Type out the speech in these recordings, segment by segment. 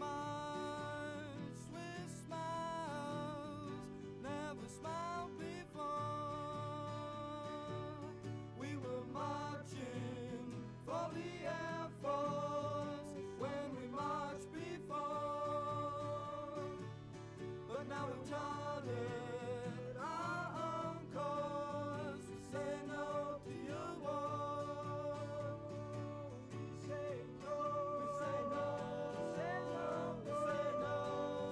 marched with smiles, never smiled before. We were marching for the Air Force when we marched before. But now we've charted our own course. We say no to your war. We say no. We say no. We say no. We say no.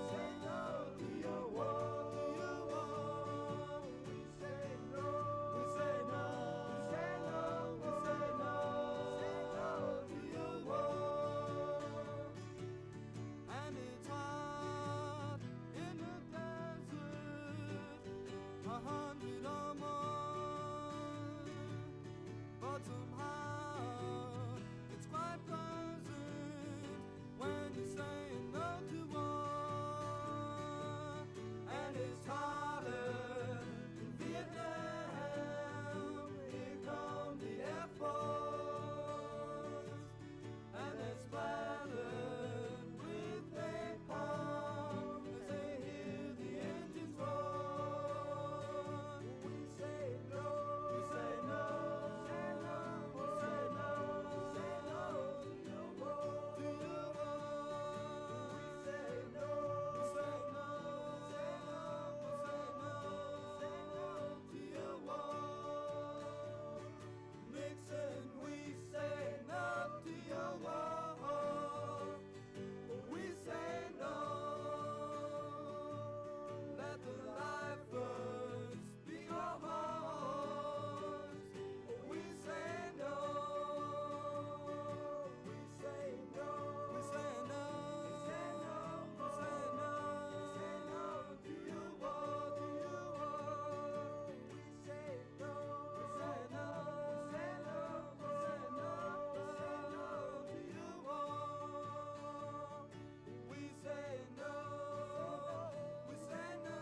We say no to your war. To your war. We say no. We say no. We say no. We say no. We say no to your war. And it's hot in the desert, 100 or more, but somehow it's quite pleasant when you're saying no to war. And it's hotter in Vietnam. Here come the Air Force, and they're splattered with napalm as they hear the engines roar. We say no. We say no. We say no. We say no. We say no to your war. To your war. We say no. We say no. We say no. We say no. We say no to your war. Nixon, we say no to your war. We say no. Let the lifers be your horse. We say no. We say no. We say no. We say no. We say no. We say no to your war. To your war. We say no. We say no. We say no. We say no. We say no to your war. We say no. We say no.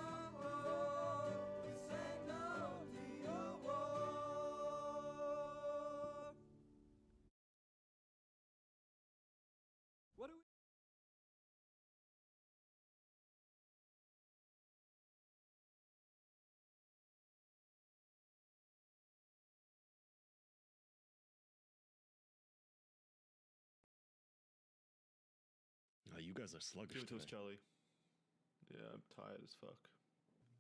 We say no to your war. What do we? You guys are sluggish Give it to us, today. Charlie. Yeah, I'm tired as fuck.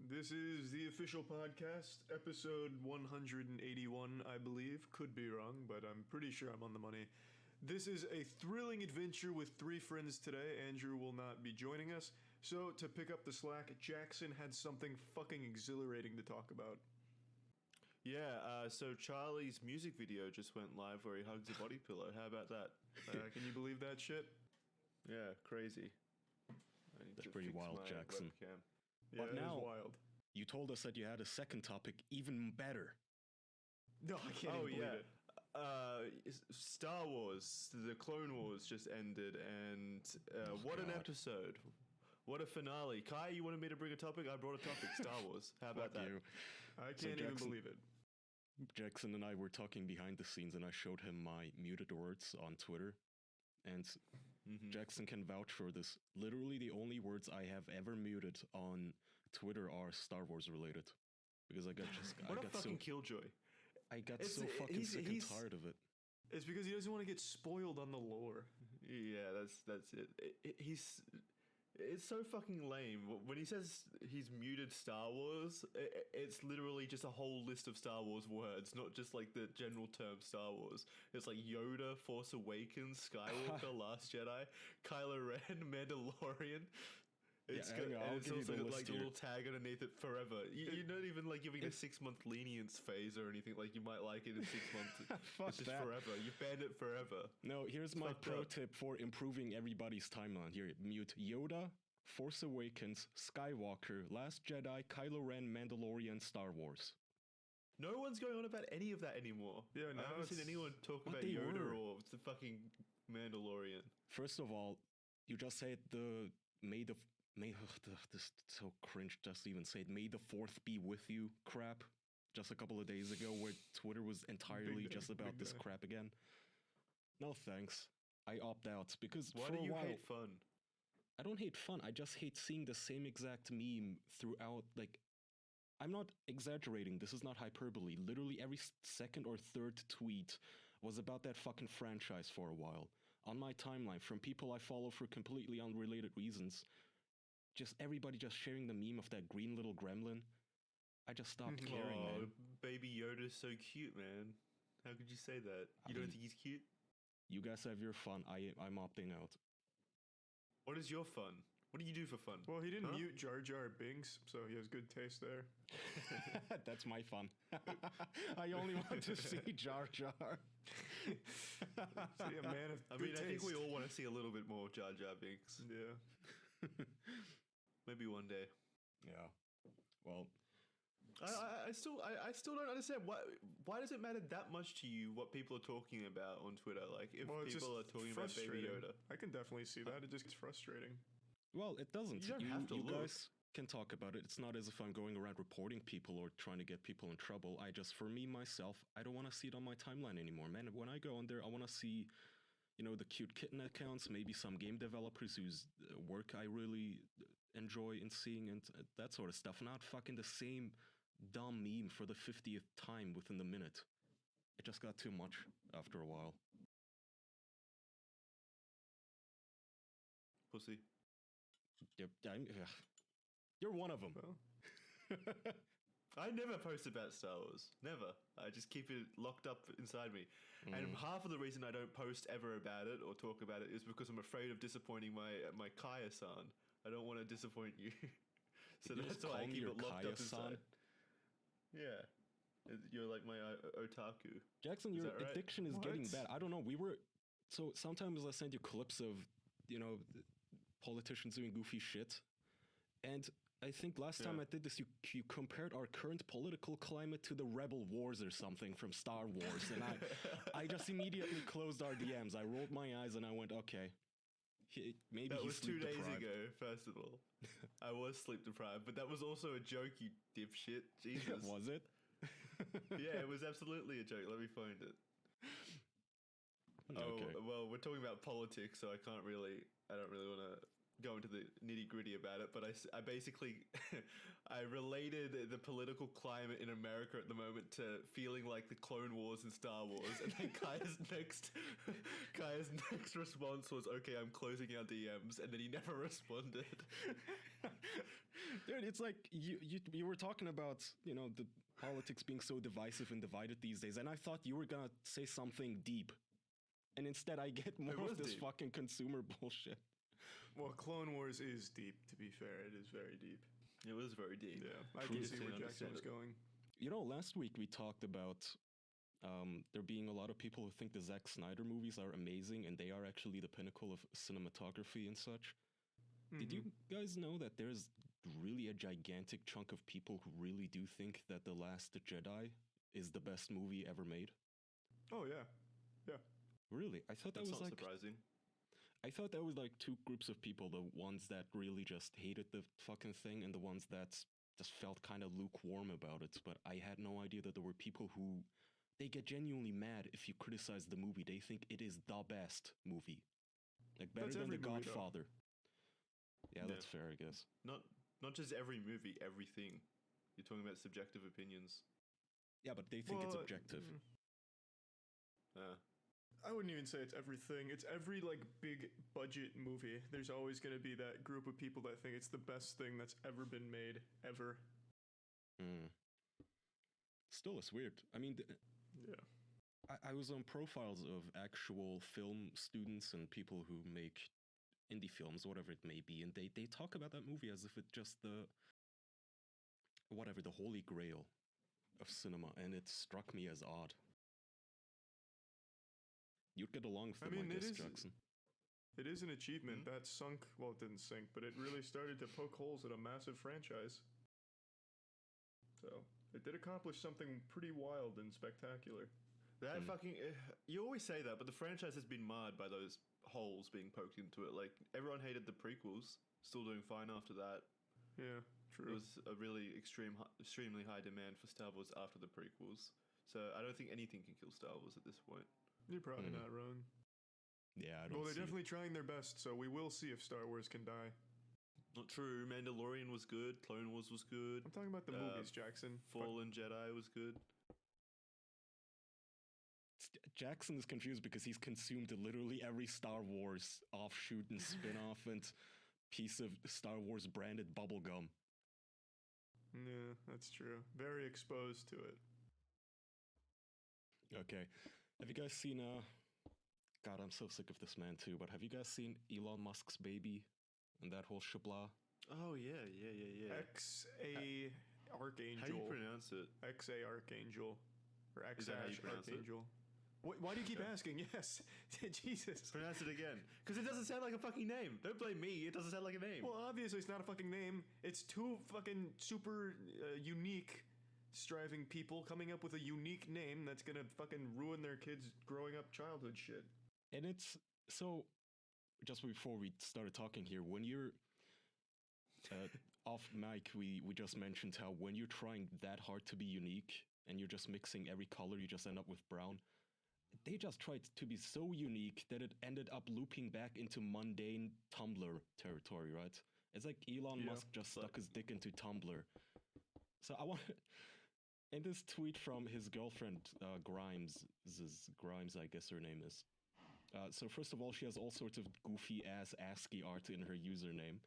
This is the official podcast, episode 181, I believe. Could be wrong, but I'm pretty sure I'm on the money. This is a thrilling adventure with three friends today. Andrew will not be joining us. So, to pick up the slack, Jackson had something fucking exhilarating to talk about. Yeah, so Charlie's music video just went live where he hugs a body pillow. How about that? Can you believe that shit? Yeah, crazy. I need That's to pretty fix wild, my Jackson. webcam. But Yeah, it is now- wild. You told us that you had a second topic, even better. No, I can't even believe it. Star Wars, the Clone Wars just ended, and what an God. episode. What a finale. Kai, you wanted me to bring a topic? I brought a topic, Star Wars. How about Fuck that? you. I So can't even Jackson- believe it. Jackson and I were talking behind the scenes, and I showed him my muted words on Twitter. And Jackson can vouch for this. Literally, the only words I have ever muted on Twitter are Star Wars related, because I got What a fucking killjoy. I got It's- so fucking he's- sick and he's- tired of it. It's because he doesn't want to get spoiled on the lore. Yeah, that's it. It's so fucking lame. When he says he's muted Star Wars, it's literally just a whole list of Star Wars words, not just like the general term Star Wars. It's like Yoda, Force Awakens, Skywalker, Last Jedi, Kylo Ren, Mandalorian. It's hang good, on, and I'll it's give you also the got list like the here. little tag underneath it, forever. You're not even like giving a 6-month lenience phase or anything. Like you might like it in 6 months. Fuck It's just that. forever. You've banned it forever. No, here's my fucked pro up. tip for improving everybody's timeline. Here, mute Yoda, Force Awakens, Skywalker, Last Jedi, Kylo Ren, Mandalorian, Star Wars. No one's going on about any of that anymore. Yeah, I now haven't seen it's- anyone talk But about they Yoda were. or the fucking Mandalorian. First of all, you just said the May this is so cringe just to even say it. May the fourth be with you crap. Just a couple of days ago, where Twitter was entirely Big day, just about big this day. crap again. No thanks. I opt out because Why for do a you while hate fun? I don't hate fun. I just hate seeing the same exact meme throughout. Like, I'm not exaggerating. This is not hyperbole. Literally every second or third tweet was about that fucking franchise for a while. On my timeline, from people I follow for completely unrelated reasons. Just everybody just sharing the meme of that green little gremlin. I just stopped caring, man. Baby Yoda's so cute, man. How could you say that? You don't think he's cute? You guys have your fun. I'm opting out. What is your fun? What do you do for fun? Well, he didn't mute Jar Jar Binks, so he has good taste there. That's my fun. I only want to see Jar Jar. See, a man of good taste. I think we all want to see a little bit more Jar Jar Binks. Yeah. Maybe one day. Yeah. Well, I still don't understand why does it matter that much to you what people are talking about on Twitter? Like if people are talking about Baby Yoda. I can definitely see that. It just gets frustrating. Well, it doesn't. You don't have to you look. guys can talk about it. It's not as if I'm going around reporting people or trying to get people in trouble. For me, myself, I don't want to see it on my timeline anymore, man. When I go on there, I want to see, the cute kitten accounts, maybe some game developers whose work I really enjoy in seeing and that sort of stuff. Not fucking the same dumb meme for the 50th time within the minute. It just got too much after a while. Pussy. You're one of them. Well. I never post about Star Wars. Never. I just keep it locked up inside me. And half of the reason I don't post ever about it or talk about it is because I'm afraid of disappointing my Kaya-san. I don't want to disappoint you. So that's why I keep it locked up inside. Yeah. You're like my otaku. Jackson, your right? addiction is getting bad. I don't know. So sometimes I send you clips of, politicians doing goofy shit. And I think last time I did this, you compared our current political climate to the Rebel Wars or something from Star Wars. And I just immediately closed our DMs. I rolled my eyes and I went, okay. Maybe that he's was 2 days sleep-deprived. ago, first of all. I was sleep deprived, but that was also a joke, you dipshit. Jesus. Was it? Yeah, it was absolutely a joke. Let me find it. Okay. Oh, well, we're talking about politics, so I don't really want to go into the nitty gritty about it, but I basically, I related the political climate in America at the moment to feeling like the Clone Wars and Star Wars, and then Kaya's next response was, okay, I'm closing our DMs, and then he never responded. Dude, it's like you were talking about, the politics being so divisive and divided these days, and I thought you were gonna say something deep. And instead I get more of this fucking consumer bullshit. Well, Clone Wars is deep, to be fair. It is very deep. It was very deep. Yeah, I can see where Jackson was going. Last week we talked about there being a lot of people who think the Zack Snyder movies are amazing and they are actually the pinnacle of cinematography and such. Did you guys know that there's really a gigantic chunk of people who really do think that The Last Jedi is the best movie ever made? Oh, yeah. Yeah. Really? I thought that was not like... surprising. I thought that was like two groups of people, the ones that really just hated the fucking thing and the ones that just felt kind of lukewarm about it. But I had no idea that there were people who, they get genuinely mad if you criticize the movie. They think it is the best movie. Like better than The Godfather. Yeah, that's fair, I guess. Not just every movie, everything. You're talking about subjective opinions. Yeah, but they think it's objective. I wouldn't even say it's everything. It's every, big budget movie. There's always going to be that group of people that think it's the best thing that's ever been made, ever. Still, it's weird. I mean... Yeah. I was on profiles of actual film students and people who make indie films, whatever it may be, and they talk about that movie as if it's just the holy grail of cinema, and it struck me as odd. You'd get along with them, I guess, Jackson. It is an achievement that sunk, well, it didn't sink, but it really started to poke holes at a massive franchise. So, it did accomplish something pretty wild and spectacular. That you always say that, but the franchise has been marred by those holes being poked into it. Like, everyone hated the prequels, still doing fine after that. Yeah, true. It was a really extremely high demand for Star Wars after the prequels. So I don't think anything can kill Star Wars at this point. You're probably not wrong. Yeah, I don't Well, they're see it. definitely trying their best, so we will see if Star Wars can die. Not true. Mandalorian was good. Clone Wars was good. I'm talking about the movies, Jackson. Fallen Jedi was good. Jackson is confused because he's consumed literally every Star Wars offshoot and spin-off and piece of Star Wars branded bubblegum. Yeah, that's true. Very exposed to it. Okay. Have you guys seen God, I'm so sick of this man too, but have you guys seen Elon Musk's baby and that whole shabla? Oh yeah. XA Archangel. How do you pronounce it? XA Archangel. Or Is that how you X pronounce it? Archangel. Why do you keep asking? Yes. Jesus. Pronounce it again. Because it doesn't sound like a fucking name. Don't blame me. It doesn't sound like a name. Well, obviously it's not a fucking name. It's two fucking super unique striving people coming up with a unique name that's gonna fucking ruin their kids' growing up childhood shit. And it's so just before we started talking here, when you're off mic, we just mentioned how when you're trying that hard to be unique and you're just mixing every color, you just end up with brown. They just tried to be so unique that it ended up looping back into mundane Tumblr territory, right? It's like Elon Musk just stuck his dick into Tumblr. So I want in this tweet from his girlfriend, Grimes, I guess her name is. So first of all, she has all sorts of goofy ass ASCII art in her username.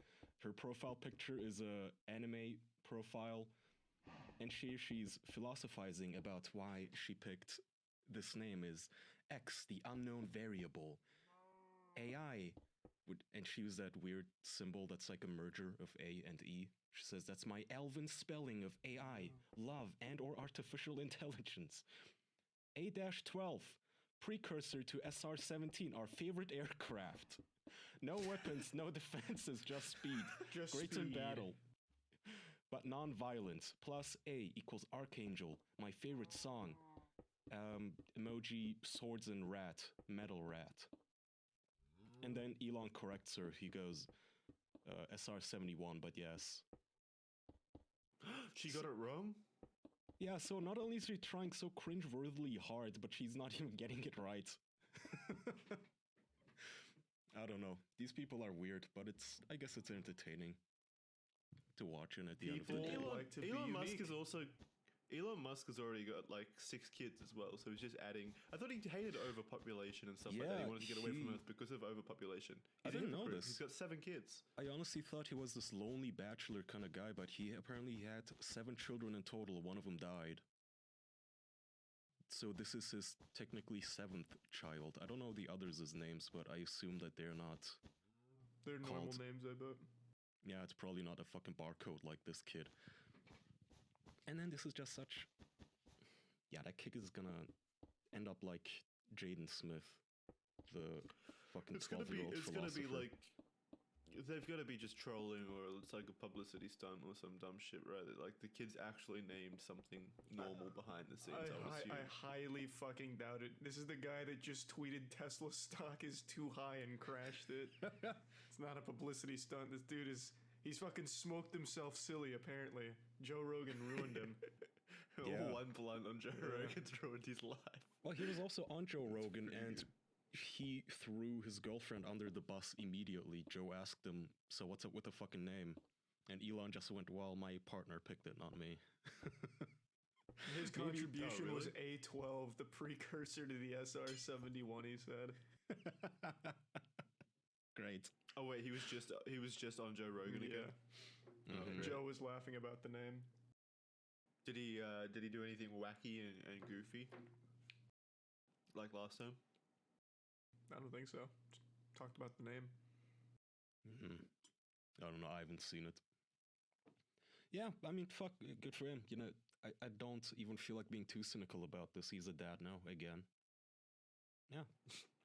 Her profile picture is a anime profile, and she's philosophizing about why she picked this name is X, the unknown variable. AI and she used that weird symbol that's like a merger of A and E. She says that's my elven spelling of AI, love, and or artificial intelligence. A-12, precursor to SR-17, our favorite aircraft. No weapons, no defenses, just speed. Just Great in speed. battle. But non-violence. Plus A equals Archangel, my favorite song. Emoji, swords and rat, metal rat. And then Elon corrects her. He goes, SR-71, but yes. She got it wrong? Yeah, so not only is she trying so cringe-worthily hard, but she's not even getting it right. I don't know. These people are weird, but I guess it's entertaining to watch, and at the end of the day... Elon Musk has already got like 6 kids as well, so he's just adding. I thought he hated overpopulation and stuff like that. He wanted to get away from Earth because of overpopulation. I didn't know this. He's got 7 kids. I honestly thought he was this lonely bachelor kind of guy, but he apparently had 7 children in total. One of them died. So this is his technically 7th child. I don't know the others' names, but I assume that they're not. They're normal names, I bet. Yeah, it's probably not a fucking barcode like this kid. And then this is just such... Yeah, that kid is gonna end up like Jaden Smith, the fucking 12-year-old philosopher. It's gonna be like... They've got to be just trolling, or it's like a publicity stunt or some dumb shit, right? Like the kid's actually named something normal behind the scenes, I highly fucking doubt it. This is the guy that just tweeted Tesla stock is too high and crashed it. It's not a publicity stunt. This dude is... He's fucking smoked himself silly, apparently. Joe Rogan ruined him. One blunt on Joe Rogan's ruined his life. Well, he was also on Joe Rogan, and he threw his girlfriend under the bus immediately. Joe asked him, so what's up with the fucking name? And Elon just went, well, my partner picked it, not me. His contribution was A12, the precursor to the SR-71, he said. Great. Oh wait, he was just on Joe Rogan again. Mm-hmm. Joe was laughing about the name. Did he do anything wacky and goofy like last time? I don't think so. Just talked about the name. Mm-hmm. I don't know. I haven't seen it. Yeah, I mean, fuck, good for him. You know, I don't even feel like being too cynical about this. He's a dad now, again. Yeah.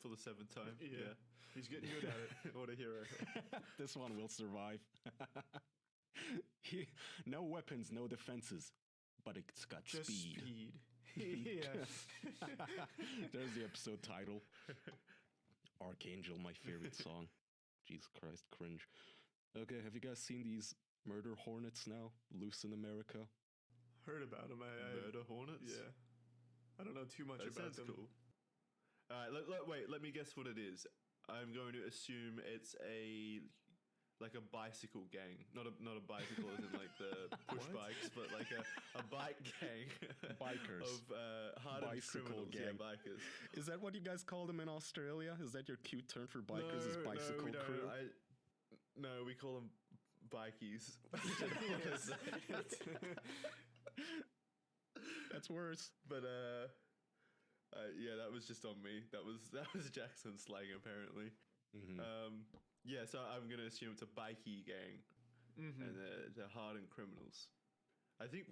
For the 7th time. Yeah. He's getting good at it. What a hero. This one will survive. No weapons, no defenses, but it's got just speed. Yeah. There's the episode title. Archangel, my favorite song. Jesus Christ, cringe. Okay, have you guys seen these murder hornets now loose in America? Heard about them. Murder hornets? Yeah. I don't know too much about them. That sounds cool. Wait, let me guess what it is. I'm going to assume it's like a bicycle gang, not a bicycle as in like the push bikes, but like a bike gang, Bikers. of hardened Bicycle criminals. gang. Yeah, bikers. Is that what you guys call them in Australia? Is that your cute term for bikers? Is bicycle we don't. crew? No, we call them bikies. That's worse. But yeah, that was just on me. That was Jackson's slang apparently. Yeah, so I'm gonna assume it's a bikie gang, and they're hardened criminals. I think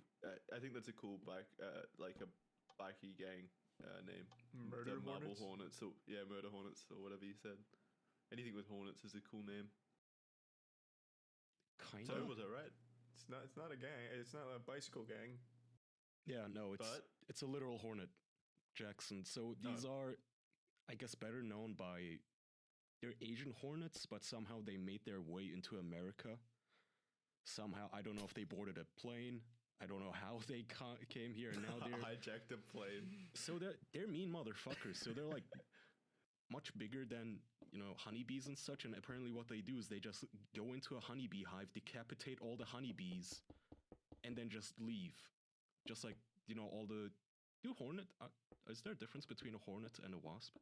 that's a cool bike, like a bikie gang name. Murder the Marble Hornets? Hornets, or Murder Hornets, or whatever you said. Anything with hornets is a cool name. Kind So of. was I right? It's not a gang. It's not a bicycle gang. Yeah, no, it's a literal hornet, Jackson. So these are, I guess, better known by. They're Asian hornets, but somehow they made their way into America. Somehow, I don't know if they boarded a plane. I don't know how they came here, and now they're hijacked a plane. So they're mean motherfuckers. So they're like much bigger than honeybees and such. And apparently, what they do is they just go into a honeybee hive, decapitate all the honeybees, and then just leave. Just like all the hornet. Is there a difference between a hornet and a wasp?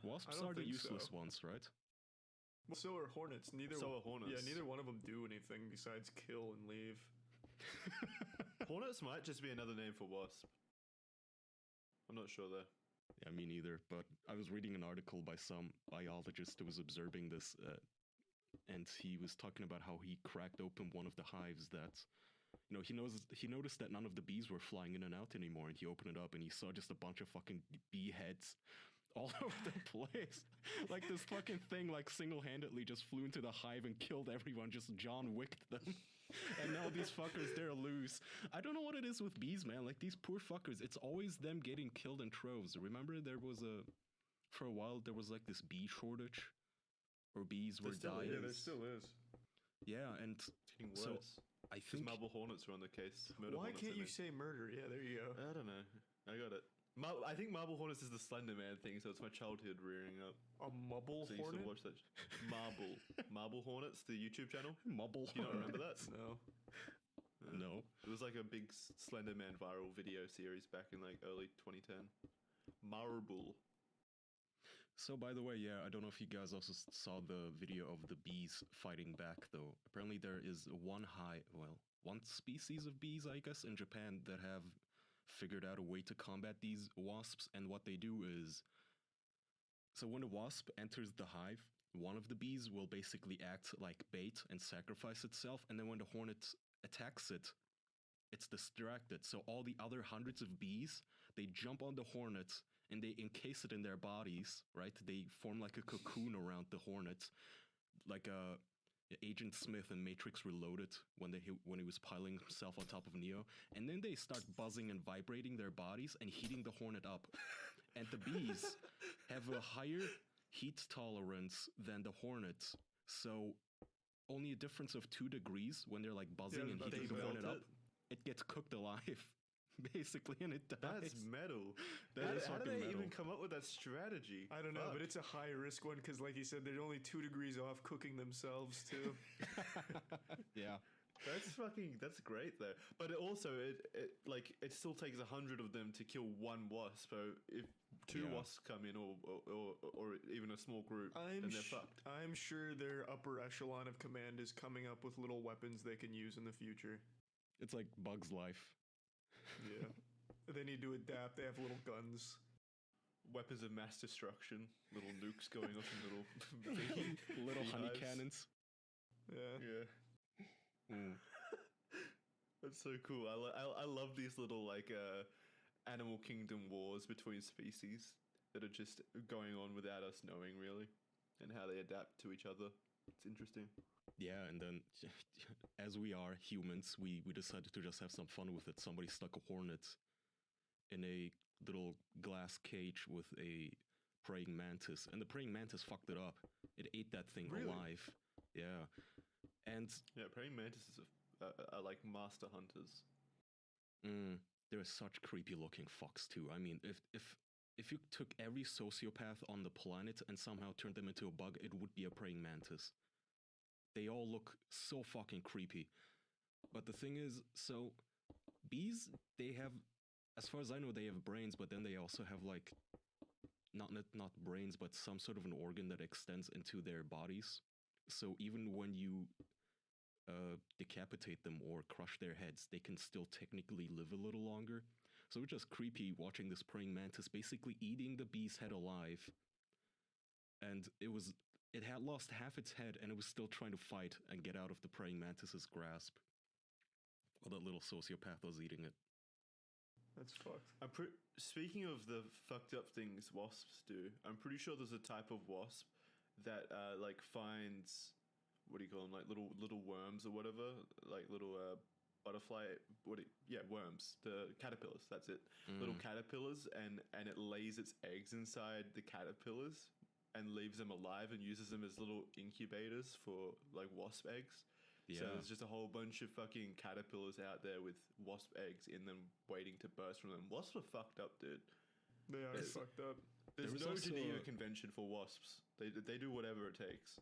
Wasps are the useless ones, right? Well, so are hornets. So are hornets. Yeah, neither one of them do anything besides kill and leave. Hornets might just be another name for wasp. I'm not sure though. Yeah, me neither. But I was reading an article by some biologist who was observing this, and he was talking about how he cracked open one of the hives that, he noticed that none of the bees were flying in and out anymore, and he opened it up and he saw just a bunch of fucking bee heads all over the place. Like this fucking thing like single-handedly just flew into the hive and killed everyone, just John Wicked them. And now these fuckers, they're loose. I don't know what it is with bees, man. Like these poor fuckers, it's always them getting killed in troves. Remember for a while there was like this bee shortage, or bees were dying. Yeah, there still is. Yeah, and It's getting so worse. I Because think marble hornets are on the case. Why can't you say murder? Yeah, there you go. I don't know. I got it. I think Marble Hornets is the Slender Man thing, so it's my childhood rearing up. A mubble So I used hornet? to watch that. Marble Hornets, the YouTube channel. Mubble. You don't remember that? No. No. It was like a big Slender Man viral video series back in like early 2010. Marble. So by the way, yeah, I don't know if you guys also saw the video of the bees fighting back, though. Apparently there is one species of bees, I guess, in Japan that have figured out a way to combat these wasps, and what they do is, so when a wasp enters the hive, one of the bees will basically act like bait and sacrifice itself, and then when the hornet attacks it, it's distracted. So all the other hundreds of bees, they jump on the hornet and they encase it in their bodies, right? They form like a cocoon around the hornet, like Agent Smith in Matrix Reloaded when he was piling himself on top of Neo, and then they start buzzing and vibrating their bodies and heating the hornet up. And the bees have a higher heat tolerance than the hornet, so only a difference of 2 degrees when they're like buzzing and heating the hornet up, it gets cooked alive. Basically, and it dies. That's metal. How do they even come up with that strategy? I don't know, but it's a high risk one because, like you said, they're only 2 degrees off cooking themselves too. Yeah, that's great though. But it also it still takes 100 of them to kill one wasp. So if 2 wasps come in, or even a small group, then they're fucked. I'm sure their upper echelon of command is coming up with little weapons they can use in the future. it's like Bug's Life. Yeah. They need to adapt. They have little guns. Weapons of mass destruction, little nukes going off in little Little honey beehives. cannons. Yeah. That's so cool. I love these little like animal kingdom wars between species that are just going on without us knowing, really, and how they adapt to each other. It's interesting. Yeah, and then as we are humans, we decided to just have some fun with it. Somebody stuck a hornet in a little glass cage with a praying mantis, and the praying mantis fucked it up. It ate that thing alive. Yeah, and praying mantises are like master hunters. they're such creepy looking fucks too. I mean, if if you took every sociopath on the planet and somehow turned them into a bug, it would be a praying mantis. They all look so fucking creepy. But the thing is, so bees, they have, as far as I know, they have brains, but then they also have like not brains, but some sort of an organ that extends into their bodies. So even when you decapitate them or crush their heads, they can still technically live a little longer. So it's just creepy watching this praying mantis basically eating the bee's head alive. And it had lost half its head and it was still trying to fight and get out of the praying mantis's grasp. While that little sociopath was eating it. That's fucked. Speaking of the fucked up things wasps do, I'm pretty sure there's a type of wasp that like finds, what do you call them, like little worms or whatever, like little butterfly, worms, the caterpillars, that's it. Little caterpillars, and it lays its eggs inside the caterpillars and leaves them alive and uses them as little incubators for like wasp eggs. Yeah. So there's just a whole bunch of fucking caterpillars out there with wasp eggs in them waiting to burst from them. Wasps are fucked up, dude. They are fucked up. There's was no also Geneva Convention for wasps. They do whatever it takes.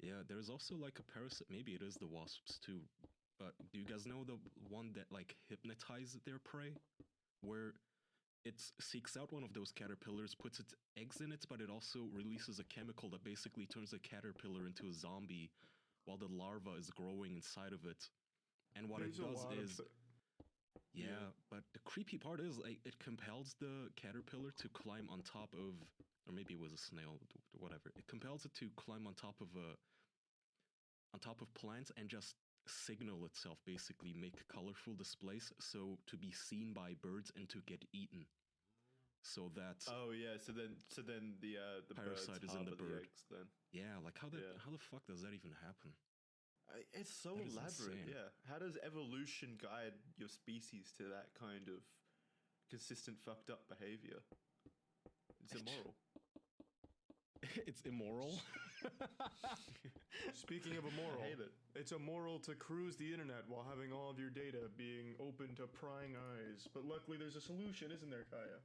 Yeah, there's also like a parasite, maybe it is the wasps too, but do you guys know the one that like hypnotizes their prey? Where it seeks out one of those caterpillars, puts its eggs in it, but it also releases a chemical that basically turns the caterpillar into a zombie while the larva is growing inside of it. And what it does is... Yeah, but the creepy part is like it compels the caterpillar to climb on top of... Or maybe it was a snail, whatever. It compels it to climb on top of plants and just signal itself, basically make colorful displays so to be seen by birds and to get eaten. So that so then the parasite is in the bird. Eggs, then. Yeah, like how the fuck does that even happen? It's so That is elaborate. insane. Yeah, how does evolution guide your species to that kind of consistent fucked up behavior? It's immoral. It's immoral. Speaking of immoral, I hate it. It's immoral to cruise the internet while having all of your data being open to prying eyes. But luckily there's a solution, isn't there, Kaya?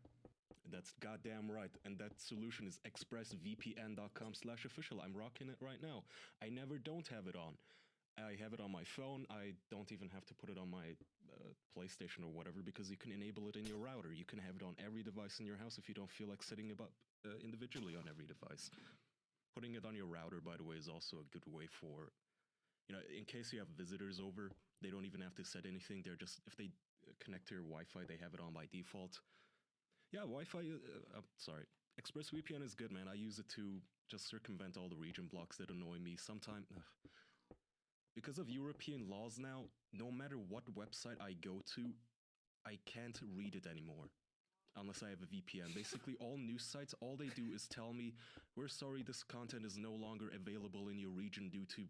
That's goddamn right. And that solution is expressvpn.com/official. I'm rocking it right now. I never don't have it on. I have it on my phone. I don't even have to put it on my PlayStation or whatever because you can enable it in your router. You can have it on every device in your house if you don't feel like setting it up individually on every device. Putting it on your router, by the way, is also a good way for, in case you have visitors over, they don't even have to set anything. They're just, if they connect to your Wi-Fi, they have it on by default. Yeah, Wi-Fi, ExpressVPN is good, man. I use it to just circumvent all the region blocks that annoy me. Sometimes, because of European laws now, no matter what website I go to, I can't read it anymore. Unless I have a VPN. Basically, all news sites, all they do is tell me, we're sorry, this content is no longer available in your region due to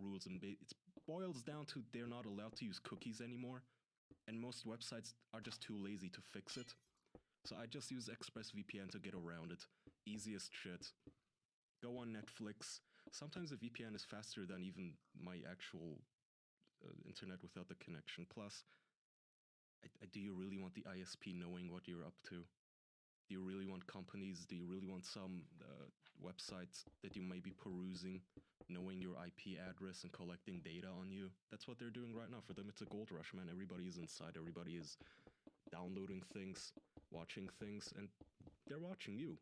rules. And it boils down to they're not allowed to use cookies anymore. And most websites are just too lazy to fix it. So I just use ExpressVPN to get around it. Easiest shit. Go on Netflix. Sometimes the VPN is faster than even my actual internet without the connection. Plus, do you really want the ISP knowing what you're up to? Do you really want companies? Do you really want some websites that you may be perusing, knowing your IP address and collecting data on you? That's what they're doing right now. For them, it's a gold rush, man. Everybody is inside. Everybody is downloading things, watching things, and they're watching you.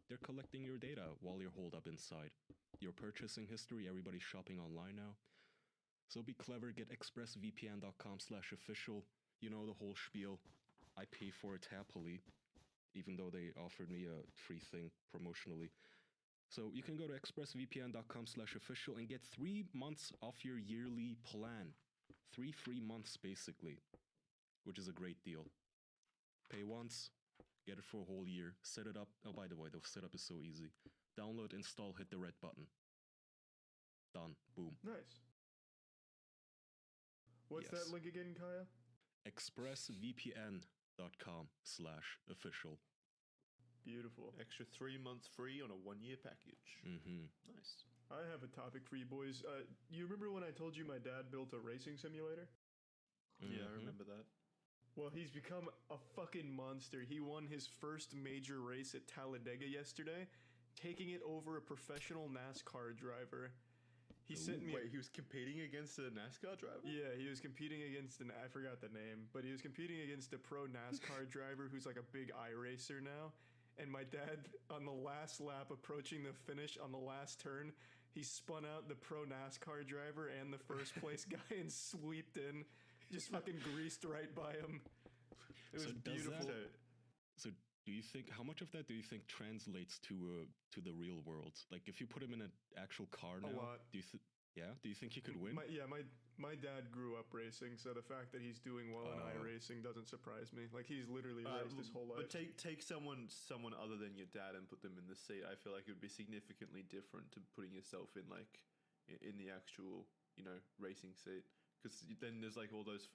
They're collecting your data while you're holed up inside. Your purchasing history, everybody's shopping online now. So be clever, get expressvpn.com/official. You know the whole spiel. I pay for it happily, even though they offered me a free thing promotionally. So you can go to expressvpn.com/official and get 3 months off your yearly plan. 3 free months, basically, which is a great deal. Pay once, get it for a whole year, set it up. Oh, by the way, the setup is so easy. Download, install, hit the red button. Done. Boom. Nice. What's Yes. that link again, Kaya? expressvpn.com/official. Beautiful. Extra 3 months free on a 1-year package. Mm-hmm. Nice. I have a topic for you boys. You remember when I told you my dad built a racing simulator? Yeah, I Mhm. remember that. Well, he's become a fucking monster. He won his first major race at Talladega yesterday, taking it over a professional NASCAR driver. He sent me. Wait, he was competing against a NASCAR driver? Yeah, he was competing against I forgot the name, but he was competing against a pro NASCAR driver who's like a big iRacer now. And my dad, on the last lap, approaching the finish on the last turn, he spun out the pro NASCAR driver and the first place guy and sweeped in, just fucking greased right by him. It was beautiful. So do you think, how much of that do you think translates to the real world? Like, if you put him in an actual car now, a lot. do you think he could win? My dad grew up racing, so the fact that he's doing well in iRacing doesn't surprise me. Like, he's literally raced his whole life. But take someone other than your dad and put them in the seat. I feel like it would be significantly different to putting yourself in in the actual racing seat, because then there's like all those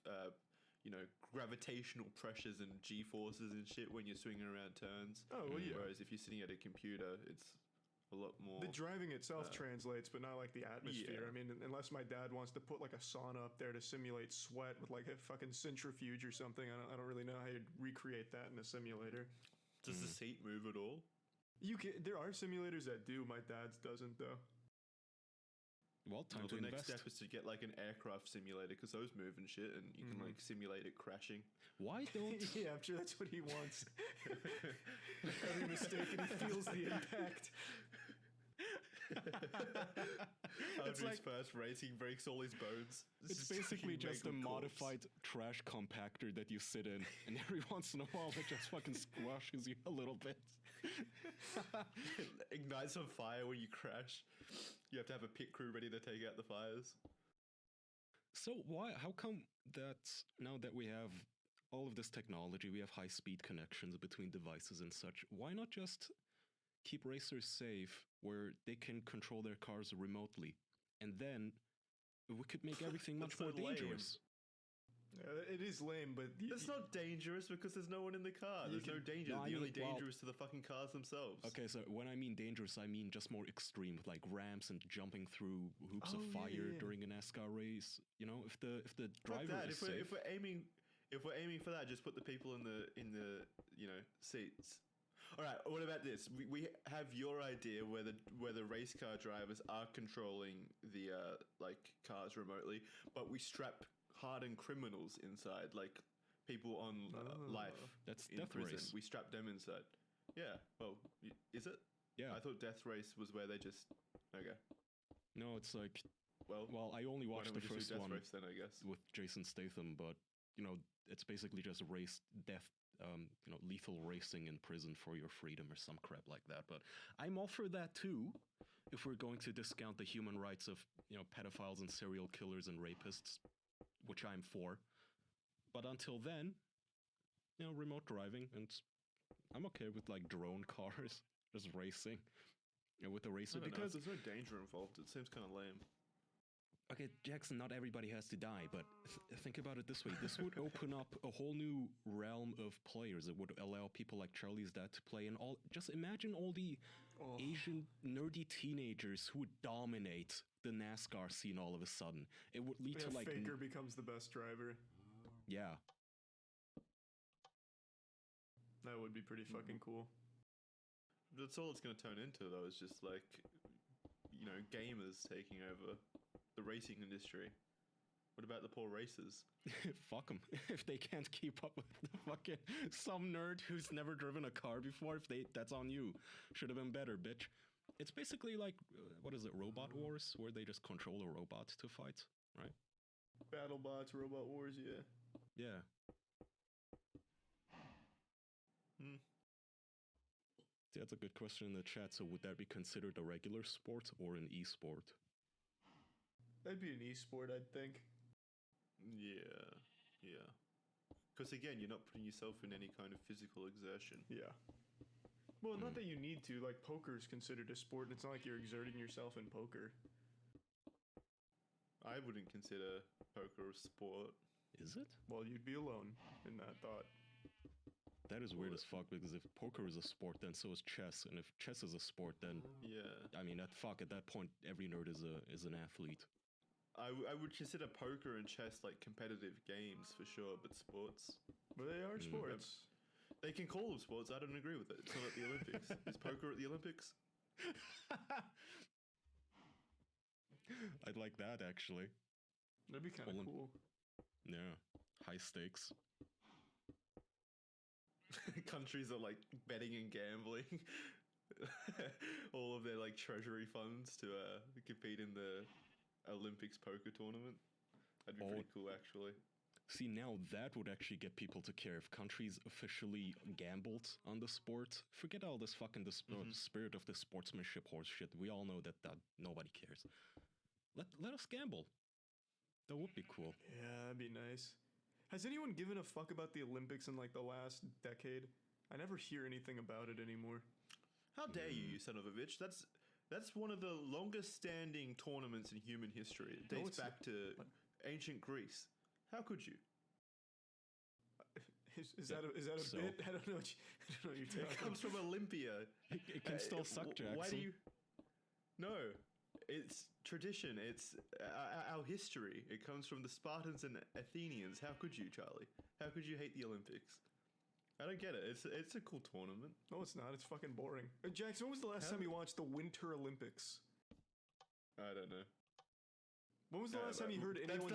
gravitational pressures and G-forces and shit when you're swinging around turns. Oh, well, yeah. Whereas if you're sitting at a computer, it's a lot more. The driving itself translates, but not like the atmosphere. Yeah. I mean, unless my dad wants to put like a sauna up there to simulate sweat with like a fucking centrifuge or something, I don't really know how you'd recreate that in a simulator. Does the seat move at all? There are simulators that do. My dad's doesn't though. Well, time to the invest. next step is to get like an aircraft simulator, because those move and shit, and you can like simulate it crashing. Why don't? Yeah, I'm sure that's what he wants. Every mistake, and he feels the impact. It's like first race, he breaks all his bones. It's basically just a modified trash compactor that you sit in, and every once in a while it just fucking squashes you a little bit. Ignites on fire when you crash. You have to have a pit crew ready to take out the fires. So how come that now that we have all of this technology, we have high-speed connections between devices and such, why not just keep racers safe where they can control their cars remotely? And then we could make everything much more dangerous. It is lame, but it's not dangerous because there's no one in the car. There's no danger. The only danger is to the fucking cars themselves. Okay, so when I mean dangerous, I mean just more extreme, like ramps and jumping through hoops of fire during a NASCAR race. You know, if the driver is safe. If we're aiming for that, just put the people in the seats. All right. What about this? We have your idea where the race car drivers are controlling the cars remotely, but we strap hardened criminals inside, like people on life. That's in Death prison. Race. We strap them inside. Yeah. Well, is it? Yeah. I thought Death Race was where they just. Okay. No, it's like. Well, I only watched the first one Death Race then, I guess, with Jason Statham, but it's basically just lethal racing in prison for your freedom or some crap like that. But I'm all for that too, if we're going to discount the human rights of pedophiles and serial killers and rapists, which I'm for. But until then, remote driving, and I'm okay with like drone cars just racing with a racer, because there's no danger involved. It seems kind of lame. Okay, Jackson, not everybody has to die, but think about it this way. This would open up a whole new realm of players. It would allow people like Charlie's dad to play, and just imagine all the Asian nerdy teenagers who would dominate the NASCAR scene all of a sudden. It would lead to like Faker becomes the best driver. Yeah. That would be pretty fucking cool. That's all it's going to turn into, though, is just like, gamers taking over the racing industry. What about the poor racers? Fuck them. If they can't keep up with the fucking some nerd who's never driven a car before, that's on you. Should have been better, bitch. It's basically like, what is it, Robot Wars, where they just control a robot to fight, right? BattleBots, Robot Wars, yeah. Yeah. That's a good question in the chat. So would that be considered a regular sport or an e-sport? That'd be an e-sport, I'd think. Yeah. Because again, you're not putting yourself in any kind of physical exertion. Yeah. Well, not that you need to. Like, poker is considered a sport, and it's not like you're exerting yourself in poker. I wouldn't consider poker a sport. Is it? Well, you'd be alone in that thought. That is weird as fuck, because if poker is a sport, then so is chess, and if chess is a sport, then yeah. I mean, at that point, every nerd is an athlete. I would consider poker and chess like competitive games for sure, but sports. But they are sports. They can call them sports. I don't agree with it. It's not at the Olympics. Is poker at the Olympics? I'd like that actually. That'd be kind of cool. Yeah, high stakes. Countries are like betting and gambling all of their like treasury funds to compete in the Olympics poker tournament. That'd be pretty cool, actually. See, now that would actually get people to care. If countries officially gambled on the sport, forget all this fucking spirit of the sportsmanship horse shit. We all know that nobody cares. Let us gamble. That would be cool. Yeah, that'd be nice. Has anyone given a fuck about the Olympics in like the last decade? I never hear anything about it anymore. How dare you son of a bitch? That's one of the longest standing tournaments in human history. It dates back to ancient Greece. How could you? Is that a bit? I don't know what you're talking about. It comes from Olympia. It can still suck, Jackson. Why do you... No. It's tradition. It's our history. It comes from the Spartans and Athenians. How could you, Charlie? How could you hate the Olympics? I don't get it. It's a cool tournament. No, it's not. It's fucking boring. Jackson, when was the last time you watched the Winter Olympics? I don't know. When was the last time you heard anyone...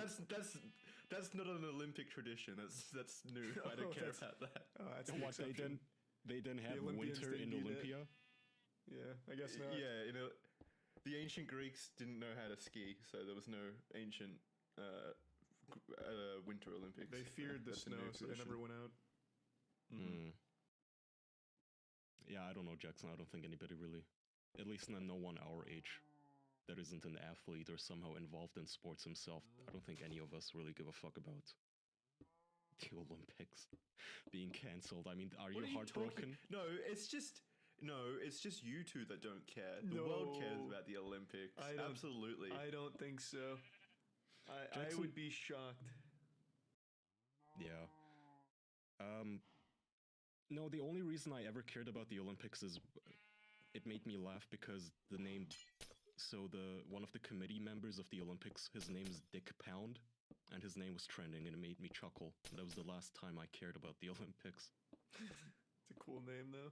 That's not an Olympic tradition. That's new. I don't care about that. Oh, that's the exception. They didn't have winter in Olympia? Yeah, I guess not. Yeah, the ancient Greeks didn't know how to ski, so there was no ancient Winter Olympics. They feared the snow, so they never went out. Yeah, I don't know, Jackson. I don't think anybody really, at least no one our age, that isn't an athlete or somehow involved in sports himself. I don't think any of us really give a fuck about the Olympics being cancelled. I mean, are you heartbroken? No, it's just you two that don't care. The world cares about the Olympics. Absolutely. I don't think so. I would be shocked. Yeah. No, the only reason I ever cared about the Olympics is it made me laugh because the name... So one of the committee members of the Olympics, his name is Dick Pound, and his name was trending, and it made me chuckle. That was the last time I cared about the Olympics. It's a cool name, though.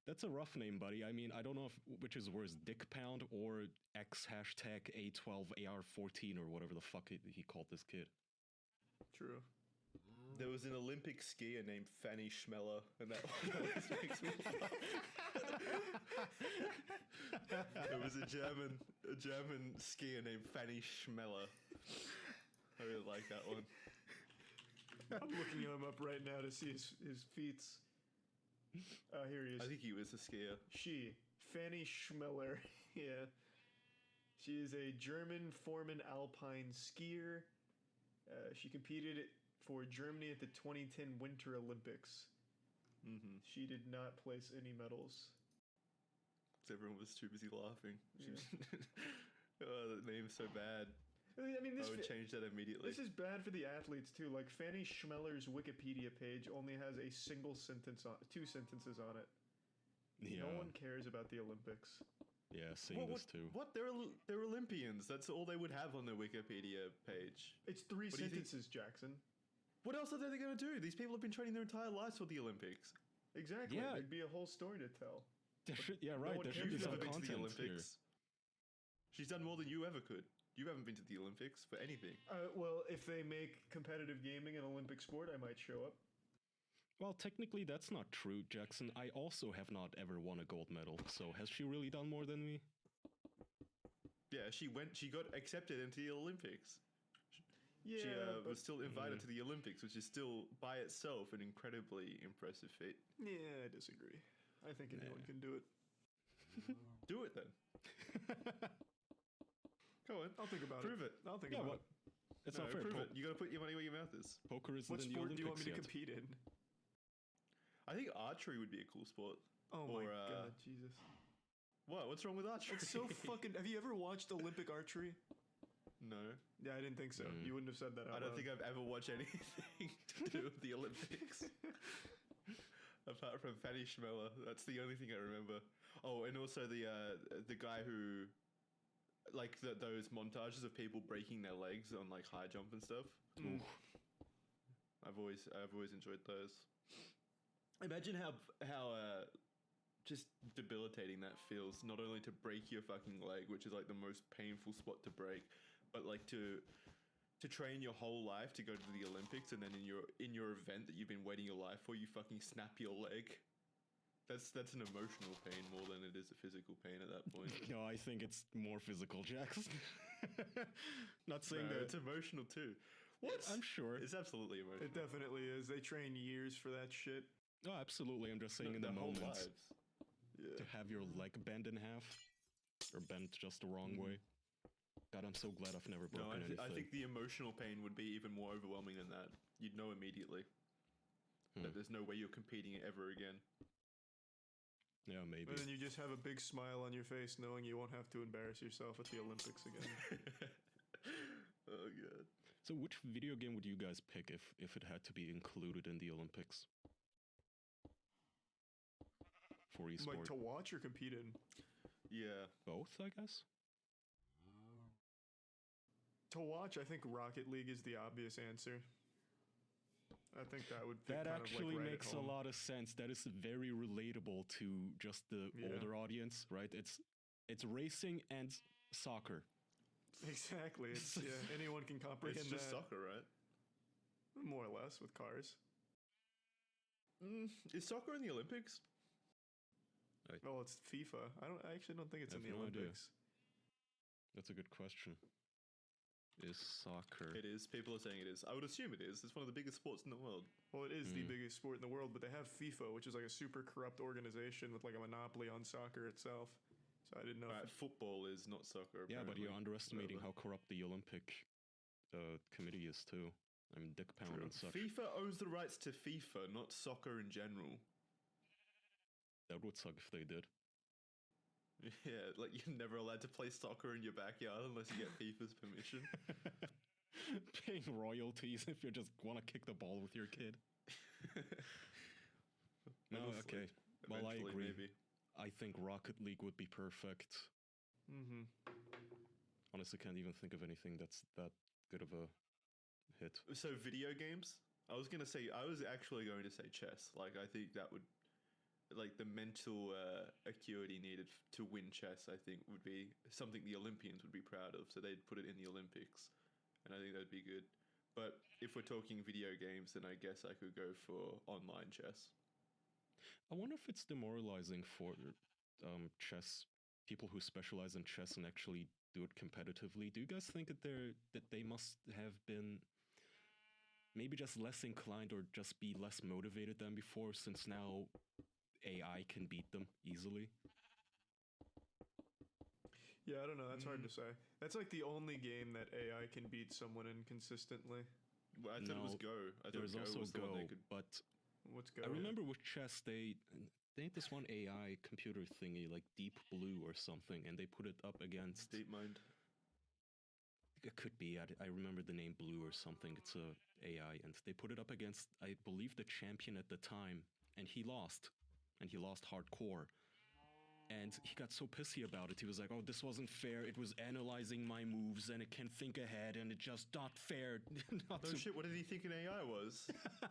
That's a rough name, buddy. I mean, I don't know which is worse, Dick Pound or X hashtag A12AR14 or whatever the fuck he called this kid. True. There was an Olympic skier named Fanny Schmeller, and that always makes me laugh. There was a German skier named Fanny Schmeller. I really like that one. I'm looking him up right now to see his feats. Here he is. I think he was a skier. Fanny Schmeller. Yeah. She is a German foreman alpine skier. She competed for Germany at the 2010 Winter Olympics. Mm-hmm. She did not place any medals. Everyone was too busy laughing. Yeah. Oh, that name's so bad. I mean, I would change that immediately. This is bad for the athletes too. Like Fanny Schmeller's Wikipedia page only has a single sentence on, 2 sentences on it. Yeah. No one cares about the Olympics. Yeah, seeing this too. What? They're Olympians. That's all they would have on their Wikipedia page. It's 3 sentences, Jackson. What else are they going to do? These people have been training their entire lives for the Olympics. Exactly. Yeah. There'd be a whole story to tell. Yeah, right. There should be some content here. She's done more than you ever could. You haven't been to the Olympics for anything. Well, if they make competitive gaming an Olympic sport, I might show up. Well, technically that's not true, Jackson. I also have not ever won a gold medal, so has she really done more than me? Yeah, she got accepted into the Olympics. Yeah, she was still invited to the Olympics, which is still by itself an incredibly impressive feat. Yeah, I disagree. I think anyone can do it. Do it then. Go on. I'll think about Prove it. I'll think about it. It's not fair. Prove it. You got to put your money where your mouth is. Poker isn't What in the sport Olympics do you want me to yet. compete in? I think archery would be a cool sport. Oh my god, Jesus. What? What's wrong with archery? It's so fucking... Have you ever watched Olympic archery? No. Yeah, I didn't think so. You wouldn't have said that out I don't loud. think I've ever watched anything to do with the Olympics. Apart from Fanny Schmeller. That's the only thing I remember. Oh, and also the guy who like those montages of people breaking their legs on like high jump and stuff. Ooh. I've always enjoyed those. Imagine how just debilitating that feels. Not only to break your fucking leg, which is like the most painful spot to break, but like to train your whole life to go to the Olympics, and then in your event that you've been waiting your life for, you fucking snap your leg. That's an emotional pain more than it is a physical pain at that point. No, I think it's more physical, Jax. Not saying No, that it's emotional too. What? I'm sure. It's absolutely emotional. It definitely is. They train years for that shit. Oh, absolutely. I'm just saying in the Their whole moment lives. Yeah. to have your leg bent in half or bent just the wrong way. God, I'm so glad I've never No, broken anything. I think the emotional pain would be even more overwhelming than that. You'd know immediately that there's no way you're competing ever again. Yeah, maybe. And then you just have a big smile on your face knowing you won't have to embarrass yourself at the Olympics again. Oh god. So which video game would you guys pick if it had to be included in the Olympics? For Like esports? to watch or compete in? Yeah. Both, I guess? To watch, I think Rocket League is the obvious answer. I think that would fit That kind actually of like right makes at a home. lot of sense. That is very relatable to just the Yeah. older audience, right? It's racing and soccer. Exactly. It's, yeah, anyone can comprehend It's just that. soccer, right? More or less with cars. Is soccer in the Olympics? Oh, it's FIFA. I actually don't think it's I in the have no idea. Olympics. That's a good question. Is soccer? It is. People are saying it is. I would assume it is. It's one of the biggest sports in the world. Well, it is the biggest sport in the world, but they have FIFA, which is like a super corrupt organization with like a monopoly on soccer itself. So I didn't know. Right, football is not soccer. Yeah, but you're apparently. underestimating Whatever. how corrupt the Olympic committee is too. I mean, Dick Pound and such. FIFA owns the rights to FIFA, not soccer in general. That would suck if they did. Yeah, like you're never allowed to play soccer in your backyard unless you get FIFA's permission. Paying royalties if you just want to kick the ball with your kid. No, Honestly, okay. Well, I eventually, agree. Maybe. I think Rocket League would be perfect. Mm-hmm. Honestly, can't even think of anything that's that good of a hit. So video games? I was actually going to say chess. Like I think that would, like the mental acuity needed to win chess, I think would be something the Olympians would be proud of. So they'd put it in the Olympics, and I think that'd be good. But if we're talking video games, then I guess I could go for online chess. I wonder if it's demoralizing for chess people who specialize in chess and actually do it competitively. Do you guys think that they must have been maybe just less inclined or just be less motivated than before, since now AI can beat them easily? Yeah, I don't know. That's hard to say. That's like the only game that AI can beat someone in consistently. Well, I thought it was No, Go. I thought There's Go also was the Go, one they could. but What's go? I remember with chess they ain't this one AI computer thingy like Deep Blue or something, and they put it up against. DeepMind. It could be. I remember the name Blue or something. It's a AI, and they put it up against, I believe, the champion at the time, and he lost hardcore. And he got so pissy about it. He was like, "Oh, this wasn't fair. It was analyzing my moves, and it can think ahead, and it just not fair." Not Oh to- shit! What did he think an AI was?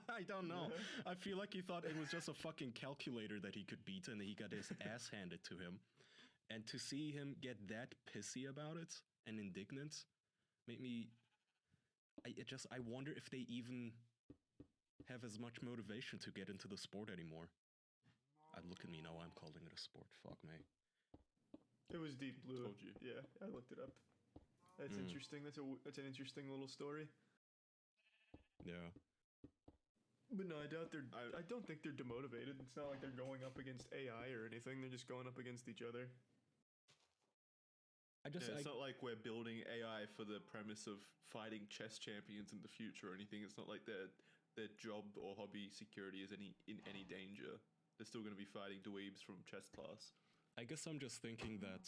I don't know. I feel like he thought it was just a fucking calculator that he could beat, and he got his ass handed to him. And to see him get that pissy about it and indignant made me. I wonder if they even have as much motivation to get into the sport anymore. Look at me now. I'm calling it a sport. Fuck me. It was Deep Blue. Told you. Yeah, I looked it up. That's interesting. That's an interesting little story. Yeah. But no, I doubt they're. I don't think they're demotivated. It's not like they're going up against AI or anything. They're just going up against each other. Yeah, it's not like we're building AI for the premise of fighting chess champions in the future or anything. It's not like their job or hobby security is in any danger. They're still going to be fighting dweebs from chess class. I guess I'm just thinking that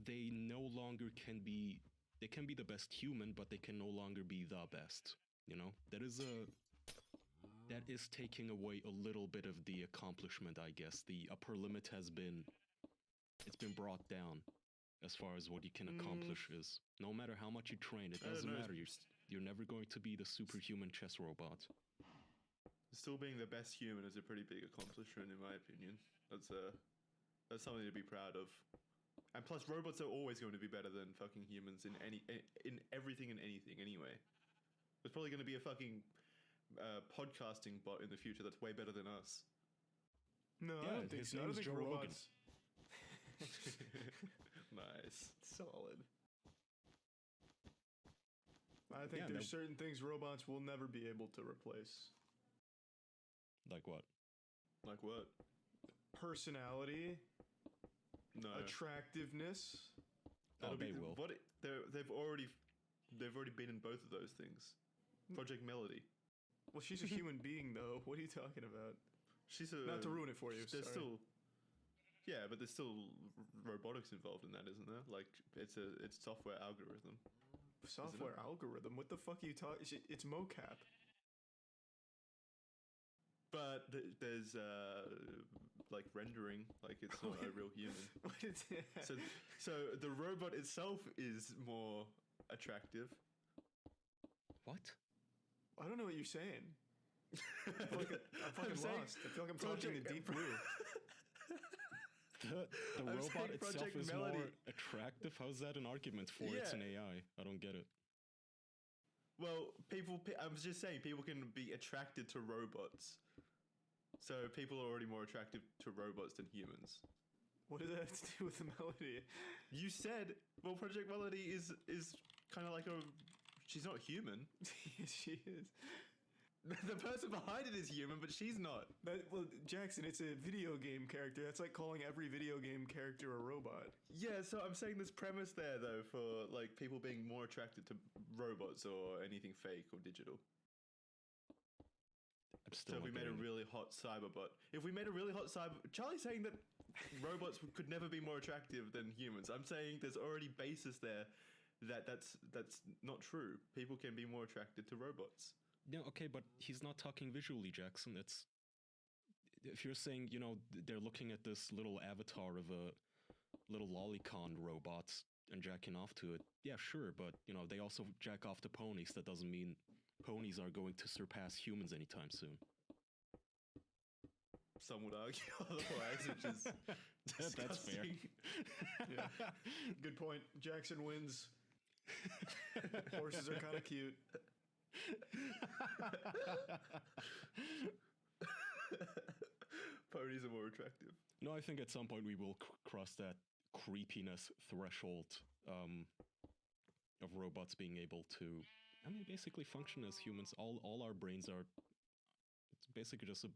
they no longer can be. They can be the best human, but they can no longer be the best. You know, that is taking away a little bit of the accomplishment. I guess the upper limit has been. It's been brought down as far as what you can accomplish is. No matter how much you train, it doesn't matter. You're never going to be the superhuman chess robot. Still being the best human is a pretty big accomplishment, in my opinion. That's something to be proud of. And plus, robots are always going to be better than fucking humans in everything and anything. Anyway, there's probably going to be a fucking podcasting bot in the future that's way better than us. No, Yeah, I don't think his so. I name don't is think Joe Rogan. robots. Nice, solid. I think Yeah, there's certain things robots will never be able to replace. Like what? Like what? Personality, No. attractiveness. Oh, they will. They've already been in both of those things. Project Melody. Well, she's a human being, though. What are you talking about? She's a. Not to ruin it for you. There's Sorry. still. Yeah, but there's still robotics involved in that, isn't there? Like it's software algorithm. Software algorithm. What the fuck are you talking? It's mocap. But there's like rendering, like it's not a real human. What is that? So the robot itself is more attractive. What? I don't know what you're saying. I'm fucking saying lost. I feel like I'm talking to Deep Blue. The I'm robot saying itself Project is Melody. more attractive? How's that an argument for it's an AI? I don't get it. Well, I was just saying, people can be attracted to robots. So people are already more attractive to robots than humans. What does that have to do with the melody? You said, well, Project Melody is kind of like she's not human. Yes, she is. The person behind it is human, but she's not. Well, Jackson, it's a video game character. That's like calling every video game character a robot. Yeah, so I'm saying this premise there, though, for like people being more attracted to robots or anything fake or digital. So if we made a really hot cyberbot, Charlie's saying that robots could never be more attractive than humans. I'm saying there's already basis there that's not true. People can be more attracted to robots. Yeah, okay, but he's not talking visually, Jackson. If you're saying, they're looking at this little avatar of a little lolicon robot and jacking off to it, yeah, sure, but, they also jack off to ponies. That doesn't mean ponies are going to surpass humans anytime soon. Some would argue otherwise, which is That's fair. Yeah. Good point. Jackson wins. Horses are kind of cute. Ponies are more attractive. No, I think at some point we will cross that creepiness threshold of robots being able to, basically function as humans. All our brains are, it's basically just a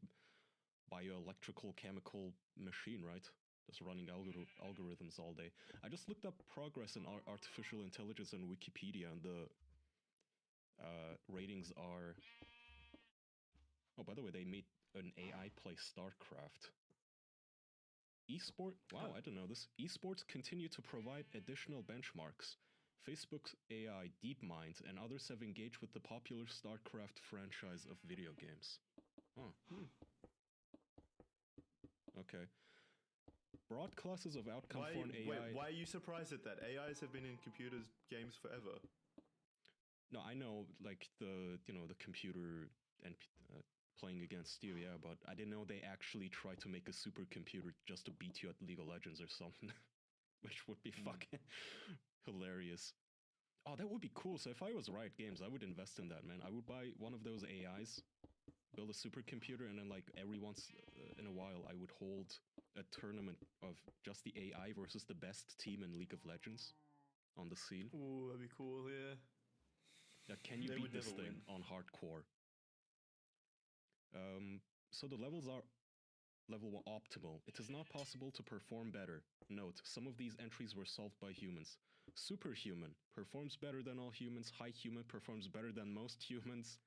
bioelectrical chemical machine, right? Just running algorithms all day. I just looked up progress in artificial intelligence on Wikipedia, and the ratings are... Oh, by the way, they made an AI play StarCraft. Wow, I don't know this. Esports continue to provide additional benchmarks. Facebook's AI DeepMind and others have engaged with the popular StarCraft franchise of video games. Okay. Broad classes of outcome for an AI... Why are you surprised at that? AIs have been in computers games forever. No, I know, like, the computer and playing against you, yeah, but I didn't know they actually tried to make a supercomputer just to beat you at League of Legends or something, which would be fucking hilarious. Oh, that would be cool. So if I was Riot Games, I would invest in that, man. I would buy one of those AIs, build a supercomputer, and then, like, every once in a while, I would hold a tournament of just the AI versus the best team in League of Legends on the scene. Ooh, that'd be cool, yeah. Yeah, can you beat this thing on hardcore? So the levels are level 1 optimal. It is not possible to perform better. Note, some of these entries were solved by humans. Superhuman performs better than all humans. High human performs better than most humans.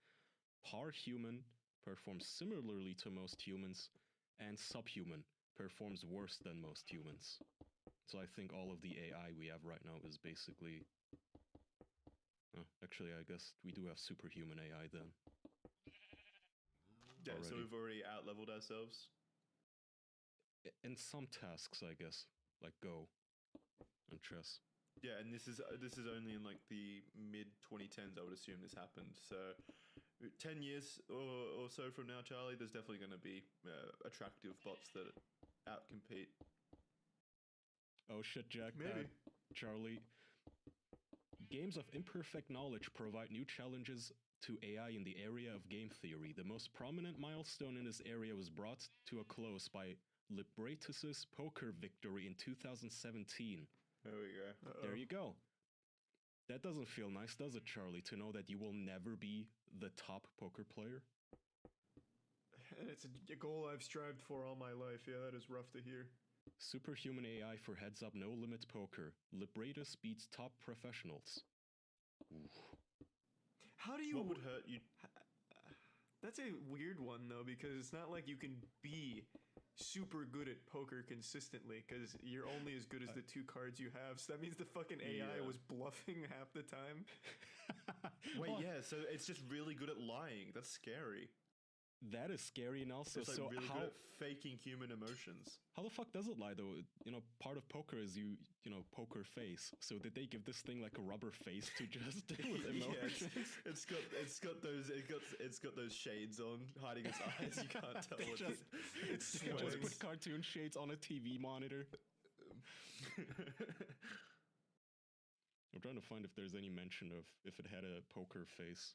Parhuman performs similarly to most humans. And subhuman performs worse than most humans. So I think all of the AI we have right now is basically... actually, I guess we do have superhuman AI then. Yeah, so we've already out-leveled ourselves? In some tasks, I guess. Like Go. and chess. Yeah, and this is only in like the mid 2010s. I would assume this happened. So 10 years or so from now, Charlie, there's definitely going to be attractive bots that outcompete. Oh shit, Jack. Maybe. Charlie. Games of imperfect knowledge provide new challenges to AI in the area of game theory. The most prominent milestone in this area was brought to a close by Libratus's poker victory in 2017. There we go. Uh-oh. There you go. That doesn't feel nice, does it, Charlie, to know that you will never be the top poker player? And it's a goal I've strived for all my life. Yeah, that is rough to hear. Superhuman AI for Heads Up No Limit Poker. Libratus beats top professionals. Oof. How do you... What would hurt you? That's a weird one, though, because it's not like you can be super good at poker consistently, because you're only as good as the two cards you have. So that means the fucking AI Yeah. was bluffing half the time. Wait, Well, yeah, so it's just really good at lying. That's scary. that is scary, and also, It's like so really how, good at faking human emotions. how the fuck does it lie, though? You know, part of poker is you know, poker face. So did they give this thing like a rubber face to just deal with Yeah, emotions? it's got those shades on, hiding its eyes. You can't tell They what just- It's They just sweating. put cartoon shades on a TV monitor. I'm trying to find if there's any mention of if it had a poker face.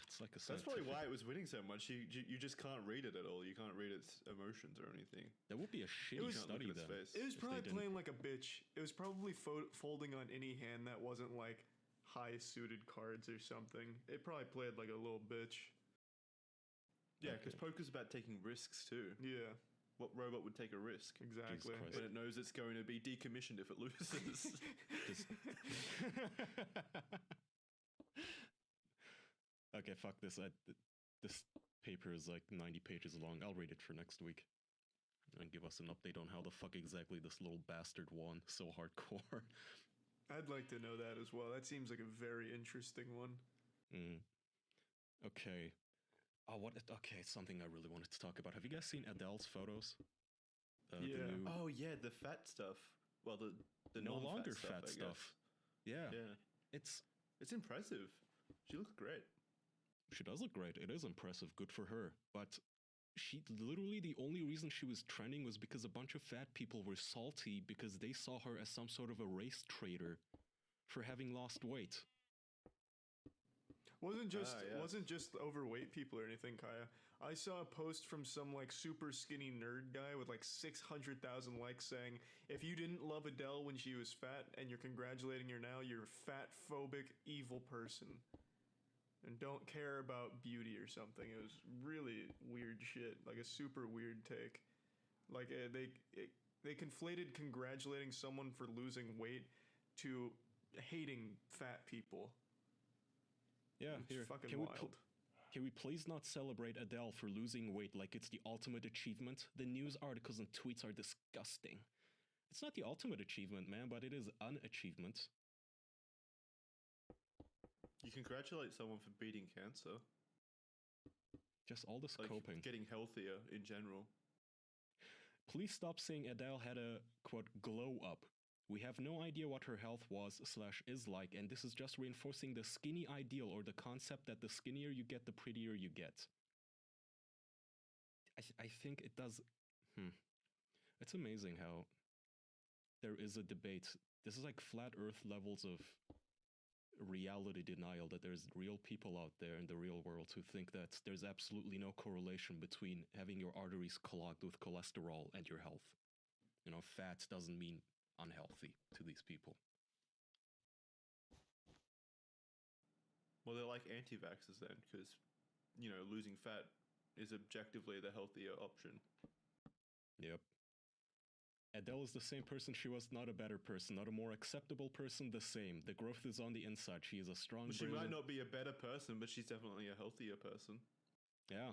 It's like a That's probably scientific- why it was winning so much. You just can't read it at all. You can't read its emotions or anything. That would be a shitty was- study Look at its then. face. It was if they probably didn't- playing like a bitch. It was probably folding on any hand that wasn't like high suited cards or something. It probably played like a little bitch. Yeah, because Okay. poker's about taking risks too. Yeah, What robot would take a risk? exactly. Christ. But it knows it's going to be decommissioned if it loses. Just- Okay, fuck this. This paper is like 90 pages long. I'll read it for next week. And give us an update on how the fuck exactly this little bastard won so hardcore. I'd like to know that as well. That seems like a very interesting one. Okay. Okay, it's something I really wanted to talk about. Have you guys seen Adele's photos? The Yeah. new- Oh yeah, the fat stuff. Well, the no non-fat longer stuff, fat I stuff. guess. Yeah. Yeah, It's it's impressive. She looks great. She does look great. It is impressive. Good for her. But she literally, the only reason she was trending was because a bunch of fat people were salty because they saw her as some sort of a race traitor for having lost weight. Wasn't just yeah. wasn't just overweight people or anything, Kaya. I saw a post from some like super skinny nerd guy with like 600,000 likes saying, if you didn't love Adele when she was fat and you're congratulating her now, you're a fat phobic evil person. And don't care about beauty or something. It was really weird shit, like a super weird take. Like they conflated congratulating someone for losing weight to hating fat people. Yeah, It's here. fucking Can wild. Can we please not celebrate Adele for losing weight like it's the ultimate achievement? The news articles and tweets are disgusting. It's not the ultimate achievement, man, but it is an achievement. You congratulate someone for beating cancer, Just all this like coping. getting healthier in general. Please stop saying Adele had a, quote, glow up. We have no idea what her health was/is like, and this is just reinforcing the skinny ideal or the concept that the skinnier you get, the prettier you get. I think it does... It's amazing how there is a debate. This is like flat earth levels of reality denial, that there's real people out there in the real world who think that there's absolutely no correlation between having your arteries clogged with cholesterol and your health. You know, fat doesn't mean unhealthy to these people. Well, they're like anti-vaxxers then, because, you know, losing fat is objectively the healthier option. Yep. Adele is the same person she was, not a better person, not a more acceptable person, the same. The growth is on the inside. She is a strong, Well, she might brilliant... not be a better person, but she's definitely a healthier person. Yeah,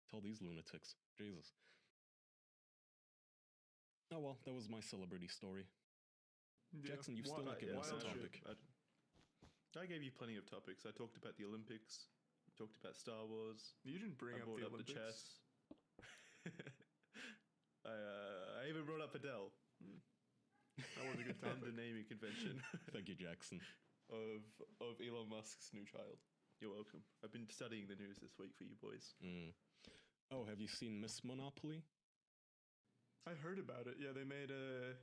tell these lunatics. Jesus. Oh well, that was my celebrity story. Yeah. Jackson, you've Why- still not given us a wild shit. topic. I gave you plenty of topics. I talked about the Olympics. I talked about Star Wars. You didn't bring I up brought the up Olympics. the chess. I even brought up Adele. That was a good And topic. the naming convention Thank you, Jackson. of Elon Musk's new child. You're welcome. I've been studying the news this week for you boys. Oh, have you seen Miss Monopoly? I heard about it. Yeah, they made a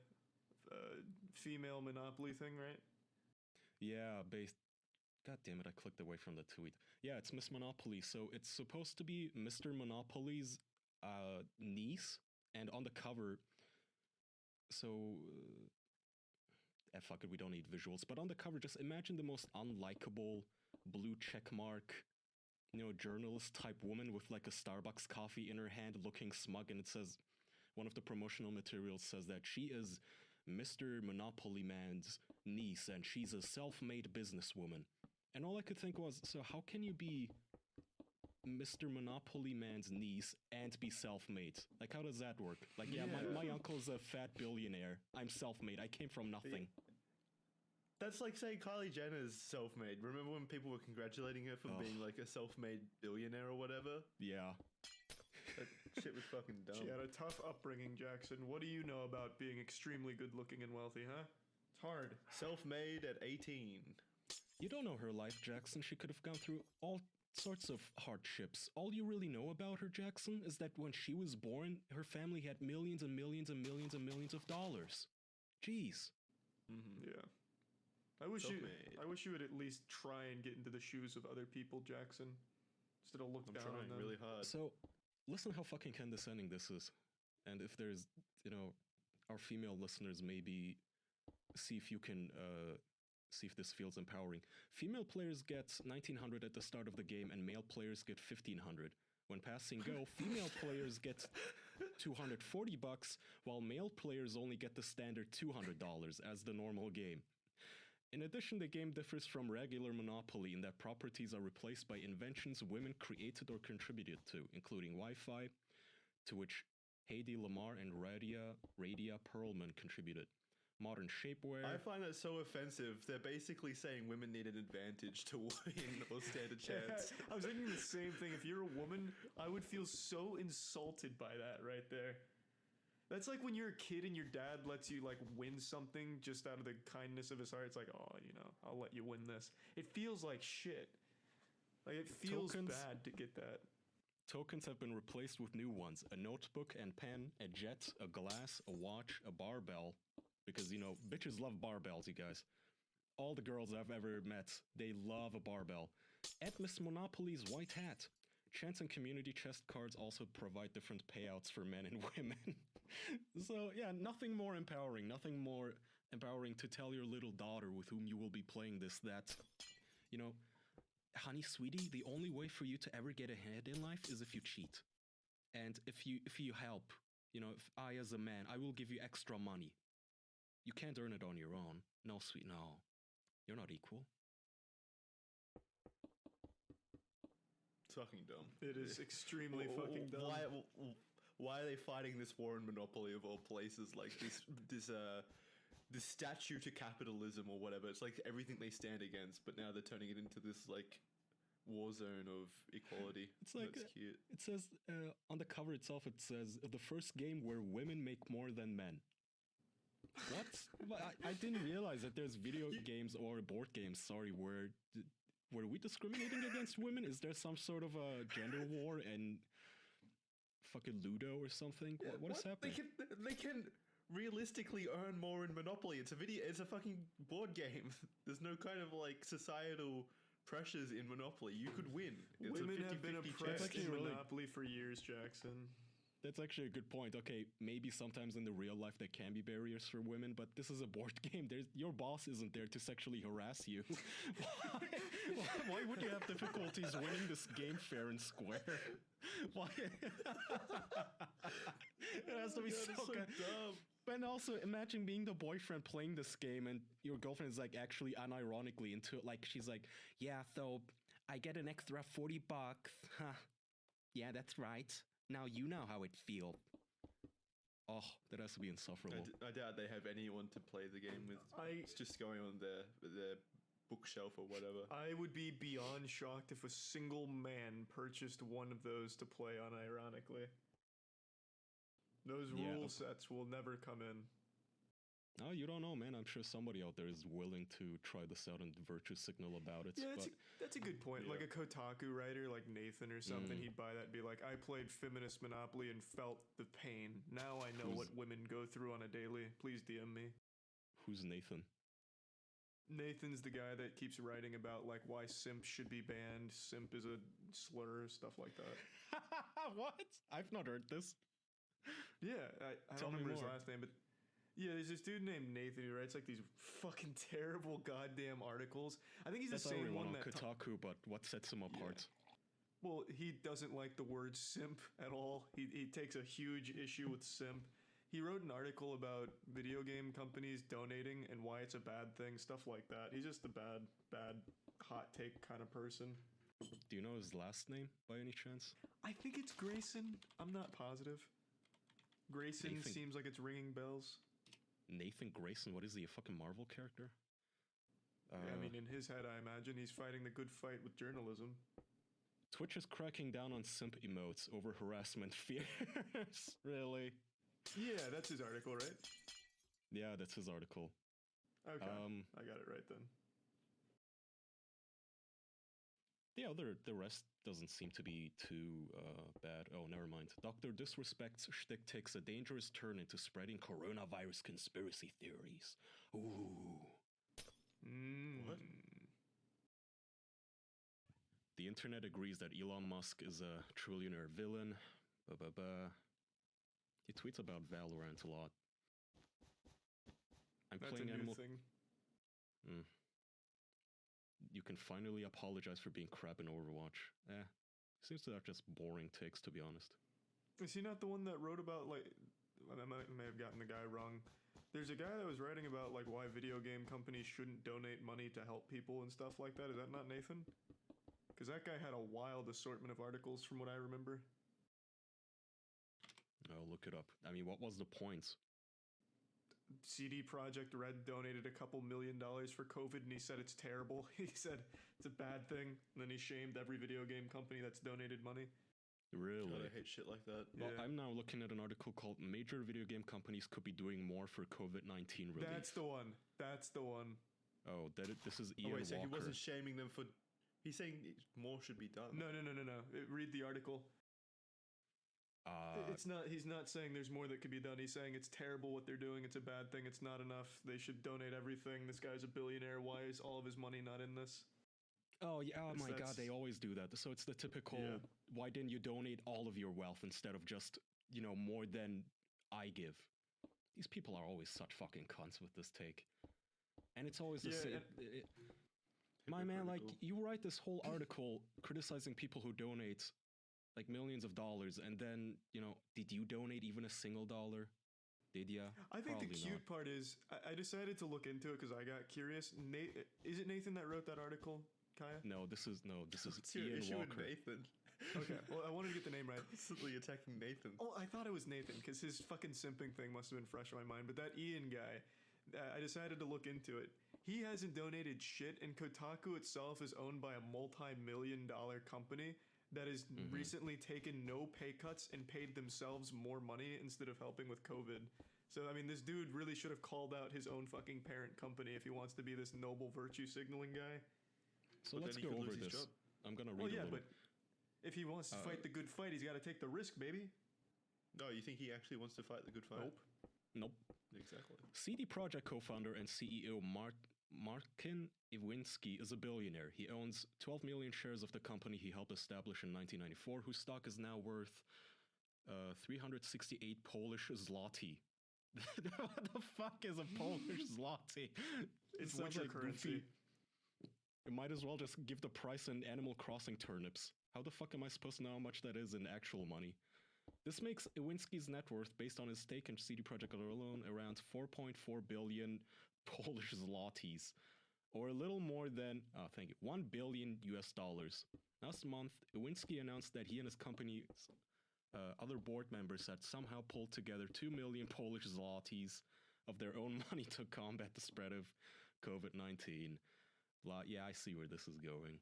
female Monopoly thing, right? Yeah, based. God damn it, I clicked away from the tweet. Yeah, it's Miss Monopoly. So it's supposed to be Mr. Monopoly's niece. And on the cover. So. Fuck it, we don't need visuals. But on the cover, just imagine the most unlikable blue checkmark, journalist type woman with like a Starbucks coffee in her hand looking smug. And it says, one of the promotional materials says that she is Mr. Monopoly Man's niece and she's a self-made businesswoman. And all I could think was, so how can you be Mr. Monopoly Man's niece and be self-made? Like, how does that work? Like, yeah, my uncle's a fat billionaire. I'm self-made. I came from nothing. That's like saying Kylie Jenner's self-made. Remember when people were congratulating her for being like a self-made billionaire or whatever? Yeah. That shit was fucking dumb. She had a tough upbringing, Jackson. What do you know about being extremely good-looking and wealthy, huh? It's hard. Self-made at 18. You don't know her life, Jackson. She could have gone through all sorts of hardships. All you really know about her, Jackson, is that when she was born, her family had millions and millions and millions and millions of dollars. Jeez. Yeah. I wish you would at least try and get into the shoes of other people, Jackson, instead of look I'm down on trying them. really hard. So, listen how fucking condescending this is. And if there's, our female listeners, maybe see if you can, see if this feels empowering. Female players get 1900 at the start of the game and male players get 1500. When passing go, female players get $240, while male players only get the standard $200 as the normal game. In addition, the game differs from regular Monopoly in that properties are replaced by inventions women created or contributed to, including Wi-Fi, to which Heidi Lamar and Radia Perlman contributed. Modern shapewear. I find that so offensive. They're basically saying women need an advantage to win or stand a chance. I was thinking the same thing. If you're a woman, I would feel so insulted by that right there. That's like when you're a kid and your dad lets you like win something just out of the kindness of his heart. It's like, oh, I'll let you win this. It feels like shit. Like it feels bad to get that. Tokens have been replaced with new ones. A notebook and pen, a jet, a glass, a watch, a barbell. Because, bitches love barbells, you guys. All the girls I've ever met, they love a barbell. At Miss Monopoly's white hat. Chance and community chest cards also provide different payouts for men and women. So, yeah, nothing more empowering to tell your little daughter with whom you will be playing this that, honey, sweetie, the only way for you to ever get ahead in life is if you cheat. And if you help, if I as a man, I will give you extra money. You can't earn it on your own. No, sweet, no. You're not equal. It's fucking dumb. It is extremely fucking dumb. Why are they fighting this war in Monopoly of all places? Like this statue to capitalism or whatever. It's like everything they stand against, but now they're turning it into this like war zone of equality. It's like that's cute. It says on the cover itself. It says the first game where women make more than men. What? I didn't realize that there's video games or board games. Sorry, were we discriminating against women? Is there some sort of a gender war in fucking Ludo or something? What is happening? They can realistically earn more in Monopoly. It's a fucking board game. There's no kind of like societal pressures in Monopoly. You could win. It's Women a 50-50 have been chance. oppressed in Monopoly for years, Jackson. That's actually a good point. Okay, maybe sometimes in the real life there can be barriers for women, but this is a board game. Your boss isn't there to sexually harass you. Why would you have difficulties winning this game fair and square? Why? It has to be so dumb. And also, imagine being the boyfriend playing this game and your girlfriend is like actually unironically into it. Like she's like, yeah, so I get an extra $40. Huh. Yeah, that's right. Now you know how it feels. Oh, that has to be insufferable. I doubt they have anyone to play the game with. It's just going on their bookshelf or whatever. I would be beyond shocked if a single man purchased one of those to play unironically. Those rule sets will never come in. Oh, you don't know, man. I'm sure somebody out there is willing to try this out and virtue signal about it. Yeah, but that's a good point. Like a Kotaku writer, like Nathan or something, Mm. he'd buy that and be like, I played Feminist Monopoly and felt the pain. Now I know what women go through on a daily. Please DM me. who's Nathan? Nathan's the guy that keeps writing about like why simp should be banned. Simp is a slur, stuff like that. What? I've not heard this. Yeah, I Tell don't me remember his more. last name, but yeah, there's this dude named Nathan who writes like these fucking terrible goddamn articles. I think he's That's the same everyone one on that Kotaku, but what sets him apart? well, he doesn't like the word simp at all. He takes a huge issue with simp. He wrote an article about video game companies donating and why it's a bad thing, stuff like that. He's just a bad hot take kind of person. Do you know his last name by any chance? I think it's Grayson. I'm not positive. Grayson Nathan- seems like it's ringing bells. Nathan Grayson? What is he, a fucking Marvel character? I mean, in his head, I imagine he's fighting the good fight with journalism. Twitch is cracking down on simp emotes over harassment fears. Really? Yeah, that's his article, right? Yeah, that's his article. Okay, I got it right then. The rest doesn't seem to be too bad. Oh, never mind. Dr. Disrespect's shtick takes a dangerous turn into spreading coronavirus conspiracy theories. Ooh. What? The internet agrees that Elon Musk is a trillionaire villain. He tweets about Valorant a lot. I'm That's playing a new Animal. thing. You can finally apologize for being crap in Overwatch. Seems to have just boring takes, to be honest. Is he not the one that wrote about like? I may have gotten the guy wrong. There's a guy that was writing about like why video game companies shouldn't donate money to help people and stuff like that. Is that not Nathan? Because that guy had a wild assortment of articles from what I remember. I'll look it up. I mean, what was the point? CD Projekt Red donated a couple $1 million for COVID, and he said it's terrible. He said it's a bad thing, and then he shamed every video game company that's donated money. Really? God, I hate shit like that. Well, Yeah. I'm now looking at an article called Major Video Game Companies Could Be Doing More for COVID-19 Relief. That's the one. That's the one. Oh, this is Oh, Ian wait, so he Walker. wasn't shaming them for. He's saying more should be done. No. Read the article. It's not. He's not saying there's more that could be done. He's saying it's terrible what they're doing. It's a bad thing. It's not enough. They should donate everything. This guy's a billionaire. Why is all of his money not in this? Oh, yeah, oh my god, That's- they always do that. So it's the typical, Yeah. why didn't you donate all of your wealth instead of just, more than I give? These people are always such fucking cunts with this take. And it's always the Yeah, same. My man, like, Hypocritical. you write this whole article criticizing people who donate, like, millions of dollars, and then, did you donate even a single dollar? Did ya? I think the Probably cute not. part is I decided to look into it because I got curious. Is it Nathan that wrote that article, Kaya? No, this is What's your Ian issue Walker. with Nathan? Okay, well, I wanted to get the name right. Constantly attacking Nathan. Oh, I thought it was Nathan because his fucking simping thing must have been fresh on my mind. But that Ian guy, I decided to look into it. He hasn't donated shit, and Kotaku itself is owned by a multi-million-dollar company that has recently taken no pay cuts and paid themselves more money instead of helping with COVID. So, I mean, this dude really should have called out his own fucking parent company if he wants to be this noble virtue signaling guy. So But let's then he go could over lose his this. job. I'm gonna Well, read a yeah, little. but if he wants to fight the good fight, he's got to take the risk, baby. No, you think he actually wants to fight the good fight? Nope. Nope. Exactly. CD Projekt co-founder and CEO Martin Iwinski is a billionaire. He owns 12 million shares of the company he helped establish in 1994, whose stock is now worth 368 Polish zloty. What the fuck is a Polish zloty? It's Sounds Witcher like currency. goofy. You might as well just give the price in Animal Crossing turnips. How the fuck am I supposed to know how much that is in actual money? This makes Iwinski's net worth, based on his stake in CD Projekt alone, around 4.4 billion Polish zlotys, or a little more than, 1 billion US dollars. Last month, Iwinski announced that he and his company's other board members had somehow pulled together 2 million Polish zlotys of their own money to combat the spread of COVID-19. Yeah, I see where this is going.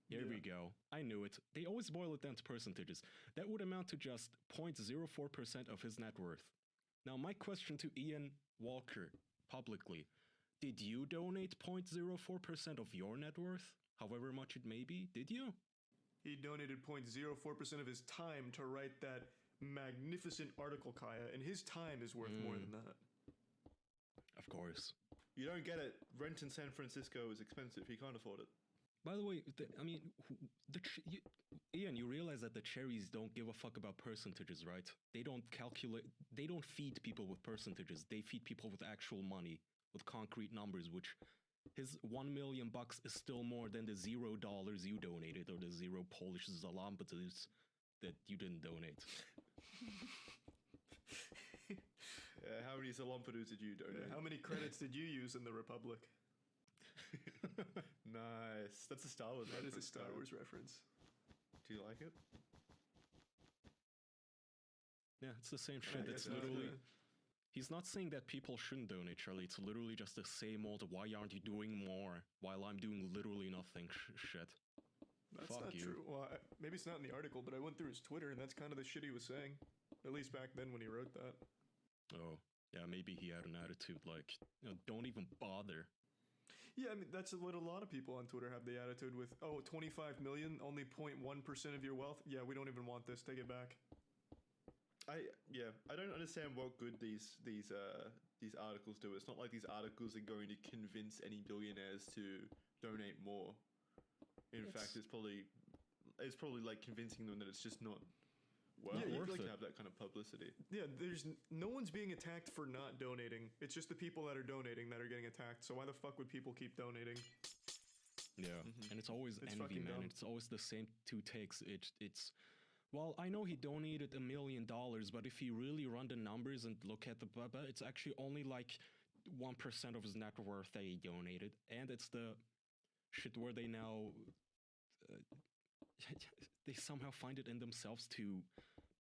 Here we go. I knew it. They always boil it down to percentages. That would amount to just 0.04% of his net worth. Now, my question to Ian Walker, publicly. Did you donate 0.04% of your net worth, however much it may be? Did you? He donated 0.04% of his time to write that magnificent article, Kaya, and his time is worth more than that. Of course. You don't get it. Rent in San Francisco is expensive. He can't afford it. By the way, Ian, you realize that the cherries don't give a fuck about percentages, right? They don't feed people with percentages. They feed people with actual money, with concrete numbers, which his $1 million is still more than the $0 you donated or the 0 Polish złotych that you didn't donate. How many Zalompadus did you donate? How many credits did you use in the Republic? Nice. That's a Star Wars That reference. is a Star Wars reference. Do you like it? Yeah, it's the same shit. It's literally... He's not saying that people shouldn't donate, Charlie. It's literally just the same old, why aren't you doing more while I'm doing literally nothing shit. That's Fuck not you. true. Well, maybe it's not in the article, but I went through his Twitter, and that's kind of the shit he was saying. At least back then when he wrote that. Oh, yeah, maybe he had an attitude like, don't even bother. Yeah, I mean, that's what a lot of people on Twitter have the attitude with, 25 million, only 0.1% of your wealth? Yeah, we don't even want this. Take it back. I don't understand what good these articles do. It's not like these articles are going to convince any billionaires to donate more. In fact, it's probably like convincing them that it's just not worth it to have that kind of publicity. Yeah, there's no one's being attacked for not donating. It's just the people that are donating that are getting attacked. So why the fuck would people keep donating? Yeah, and it's always envy, man. Dumb. It's always the same two takes. It's well, I know he donated $1 million, but if you really run the numbers and look at it's actually only like 1% of his net worth that he donated, and it's the shit where they now they somehow find it in themselves to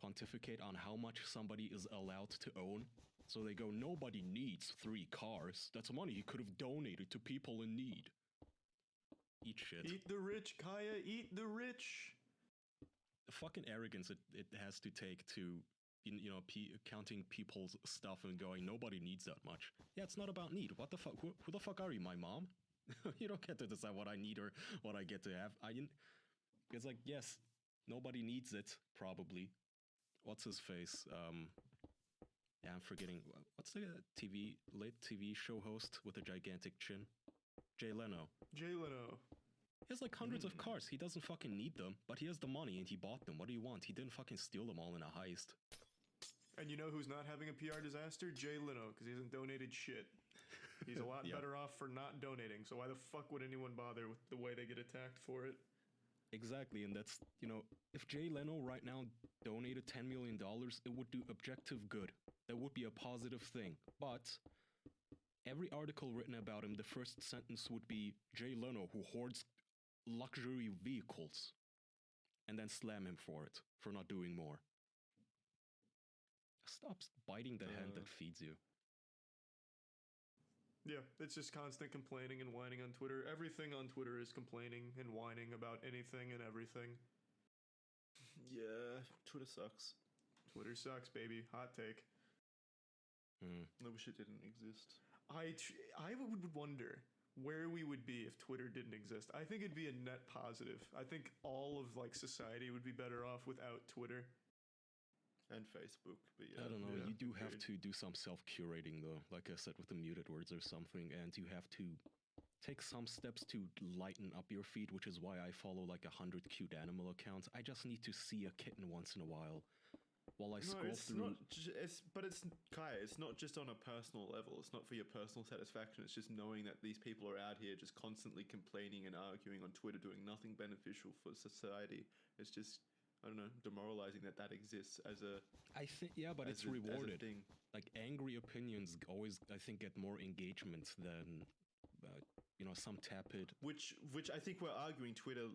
pontificate on how much somebody is allowed to own. So they go, nobody needs 3 cars. That's money he could have donated to people in need. Eat shit. Eat the rich, Kaya. Eat the rich. The fucking arrogance it has to take to, counting people's stuff and going, nobody needs that much. Yeah, it's not about need. What the fuck? Who the fuck are you, my mom? You don't get to decide what I need or what I get to have. It's like, yes, nobody needs it, probably. What's his face? Yeah, I'm forgetting. What's the late TV show host with a gigantic chin? Jay Leno. He has like hundreds of cars. He doesn't fucking need them, but he has the money and he bought them. What do you want? He didn't fucking steal them all in a heist. And you know who's not having a PR disaster? Jay Leno, because he hasn't donated shit. He's a lot better off for not donating. So why the fuck would anyone bother with the way they get attacked for it? Exactly, and that's, if Jay Leno right now donated $10 million, it would do objective good. That would be a positive thing. But every article written about him, the first sentence would be, Jay Leno, who hoards luxury vehicles, and then slam him for it, for not doing more. Stop biting the hand that feeds you. Yeah, it's just constant complaining and whining on Twitter. Everything on Twitter is complaining and whining about anything and everything. Yeah, Twitter sucks. Twitter sucks, baby. Hot take. I wish it didn't exist. I would wonder where we would be if Twitter didn't exist. I think it'd be a net positive. I think all of society would be better off without Twitter. And Facebook, but yeah. I don't know, Yeah, you do have agreed. to do some self-curating though, like I said, with the muted words or something, and you have to take some steps to lighten up your feed, which is why I follow like 100 cute animal accounts. I just need to see a kitten once in a while I scroll through. Kai, it's not just on a personal level. It's not for your personal satisfaction. It's just knowing that these people are out here just constantly complaining and arguing on Twitter, doing nothing beneficial for society. It's just, I don't know, demoralizing that exists as a... I think, yeah, but it's rewarded. Like, angry opinions always, I think, get more engagement than, some tepid... Which I think we're arguing Twitter,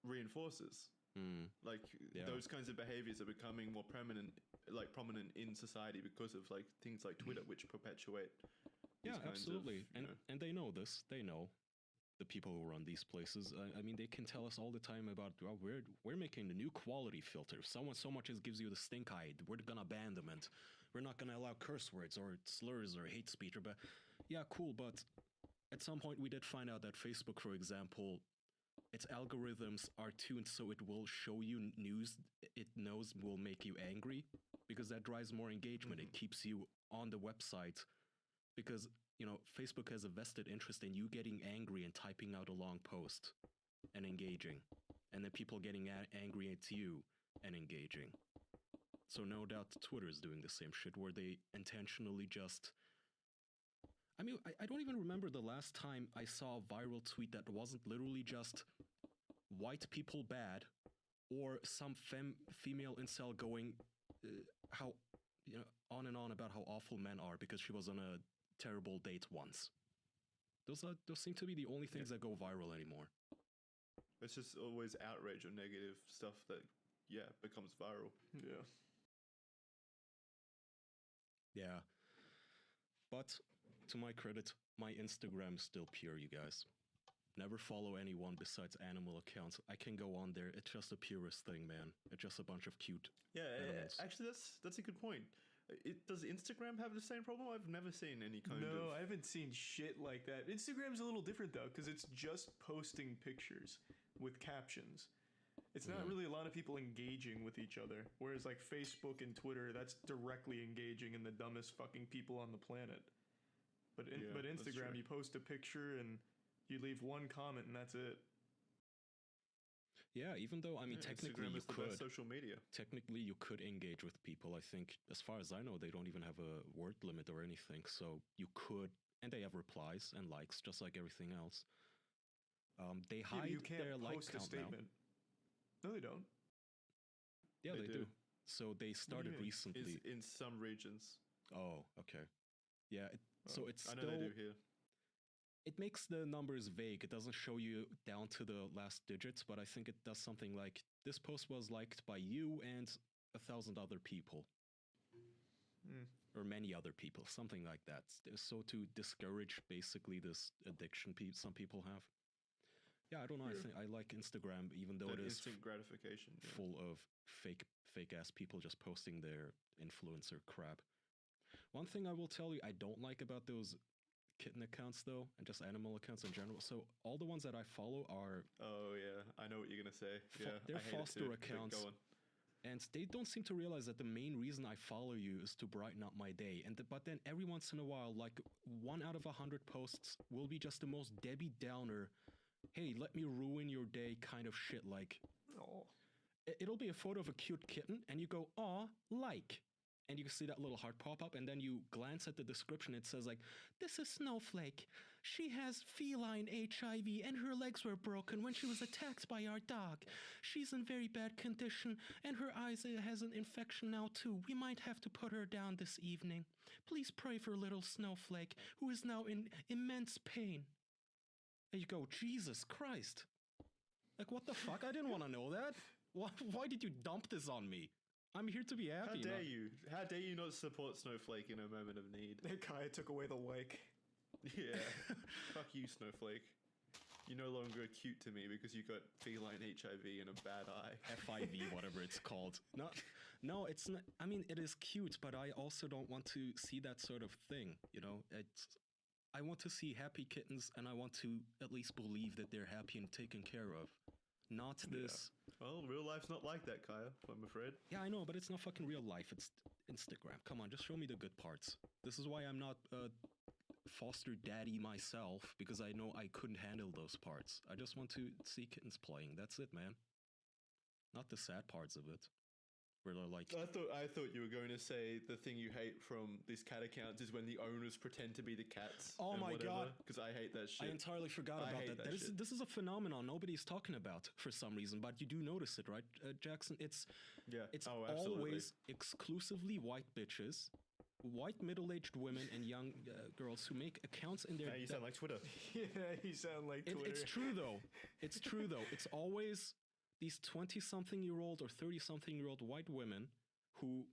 reinforces. Those kinds of behaviors are becoming more prominent in society because of, things like Twitter, which perpetuate these kinds absolutely. of, and they know this. They know. The people who run these places, I mean, they can tell us all the time about, well, we're making the new quality filter. Someone so much as gives you the stink eye, we're gonna ban them, and we're not gonna allow curse words or slurs or hate speech, but yeah, cool, but at some point we did find out that Facebook, for example, its algorithms are tuned so it will show you news it knows will make you angry, because that drives more engagement. It keeps you on the website because, Facebook has a vested interest in you getting angry and typing out a long post and engaging, and then people getting angry at you and engaging. So no doubt Twitter is doing the same shit where they intentionally just... I mean, I don't even remember the last time I saw a viral tweet that wasn't literally just white people bad or some female incel going how on and on about how awful men are because she was on a terrible date once. Those seem to be the only things that go viral anymore. It's just always outrage or negative stuff that becomes viral. Yeah. Yeah. But to my credit, my Instagram's still pure, you guys. Never follow anyone besides animal accounts. I can go on there. It's just a purest thing, man. It's just a bunch of cute animals. Actually, that's a good point. Does Instagram have the same problem? I've never seen any kind of... No, I haven't seen shit like that. Instagram's a little different, though, because it's just posting pictures with captions. It's not really a lot of people engaging with each other. Whereas, like, Facebook and Twitter, that's directly engaging in the dumbest fucking people on the planet. But Instagram, you post a picture and you leave one comment and that's it. Yeah, even though, I mean, technically Instagram you is the could... best social media. Technically, you could engage with people. I think, as far as I know, they don't even have a word limit or anything. So you could... And they have replies and likes, just like everything else. They hide you can't their like post count a statement. now. No, they don't. Yeah, they do. So they started mean? recently. In some regions. Oh, okay. Yeah, so it's I still... know they do here. It makes the numbers vague. It doesn't show you down to the last digits, but I think it does something like, this post was liked by you and 1,000 other people. Or many other people, something like that. So to discourage basically this addiction some people have. Yeah, I don't know. I like Instagram, even though That it is instant gratification, full of fake ass people just posting their influencer crap. One thing I will tell you I don't like about those kitten accounts, though, and just animal accounts in general. So all the ones that I follow are... Oh, yeah. I know what you're going to say. They're I hate foster it too. accounts. Go on. And they don't seem to realize that the main reason I follow you is to brighten up my day. But then every once in a while, like 1 out of 100 posts will be just the most Debbie Downer, hey, let me ruin your day kind of shit. Like, it'll be a photo of a cute kitten, and you go, aw, like. And you can see that little heart pop up, and then you glance at the description. It says, like, this is Snowflake. She has feline HIV, and her legs were broken when she was attacked by our dog. She's in very bad condition, and her eyes has an infection now, too. We might have to put her down this evening. Please pray for little Snowflake, who is now in immense pain. And you go, Jesus Christ. Like, what the fuck? I didn't want to know that. Why did you dump this on me? I'm here to be happy. How dare you? How dare you not support Snowflake in a moment of need? That guy took away the like. Yeah. Fuck you, Snowflake. You're no longer cute to me because you got feline HIV and a bad eye. FIV, whatever it's called. No, it's not. I mean, it is cute, but I also don't want to see that sort of thing. I want to see happy kittens, and I want to at least believe that they're happy and taken care of. Not this... Well, real life's not like that, Kaya, I'm afraid. Yeah, I know, but it's not fucking real life. It's Instagram. Come on, just show me the good parts. This is why I'm not a foster daddy myself, because I know I couldn't handle those parts. I just want to see kittens playing. That's it, man. Not the sad parts of it. Where they're like... I thought you were going to say the thing you hate from these cat accounts is when the owners pretend to be the cats. Oh my god. Because I hate that shit. I entirely forgot about that. This is a phenomenon nobody's talking about for some reason, but you do notice it, right, Jackson? It's always exclusively white bitches, white middle-aged women and young girls who make accounts in their... Now you sound like Twitter. Yeah, you sound like Twitter. It's true, though. It's true, though. It's always... these 20-something-year-old or 30-something-year-old white women who,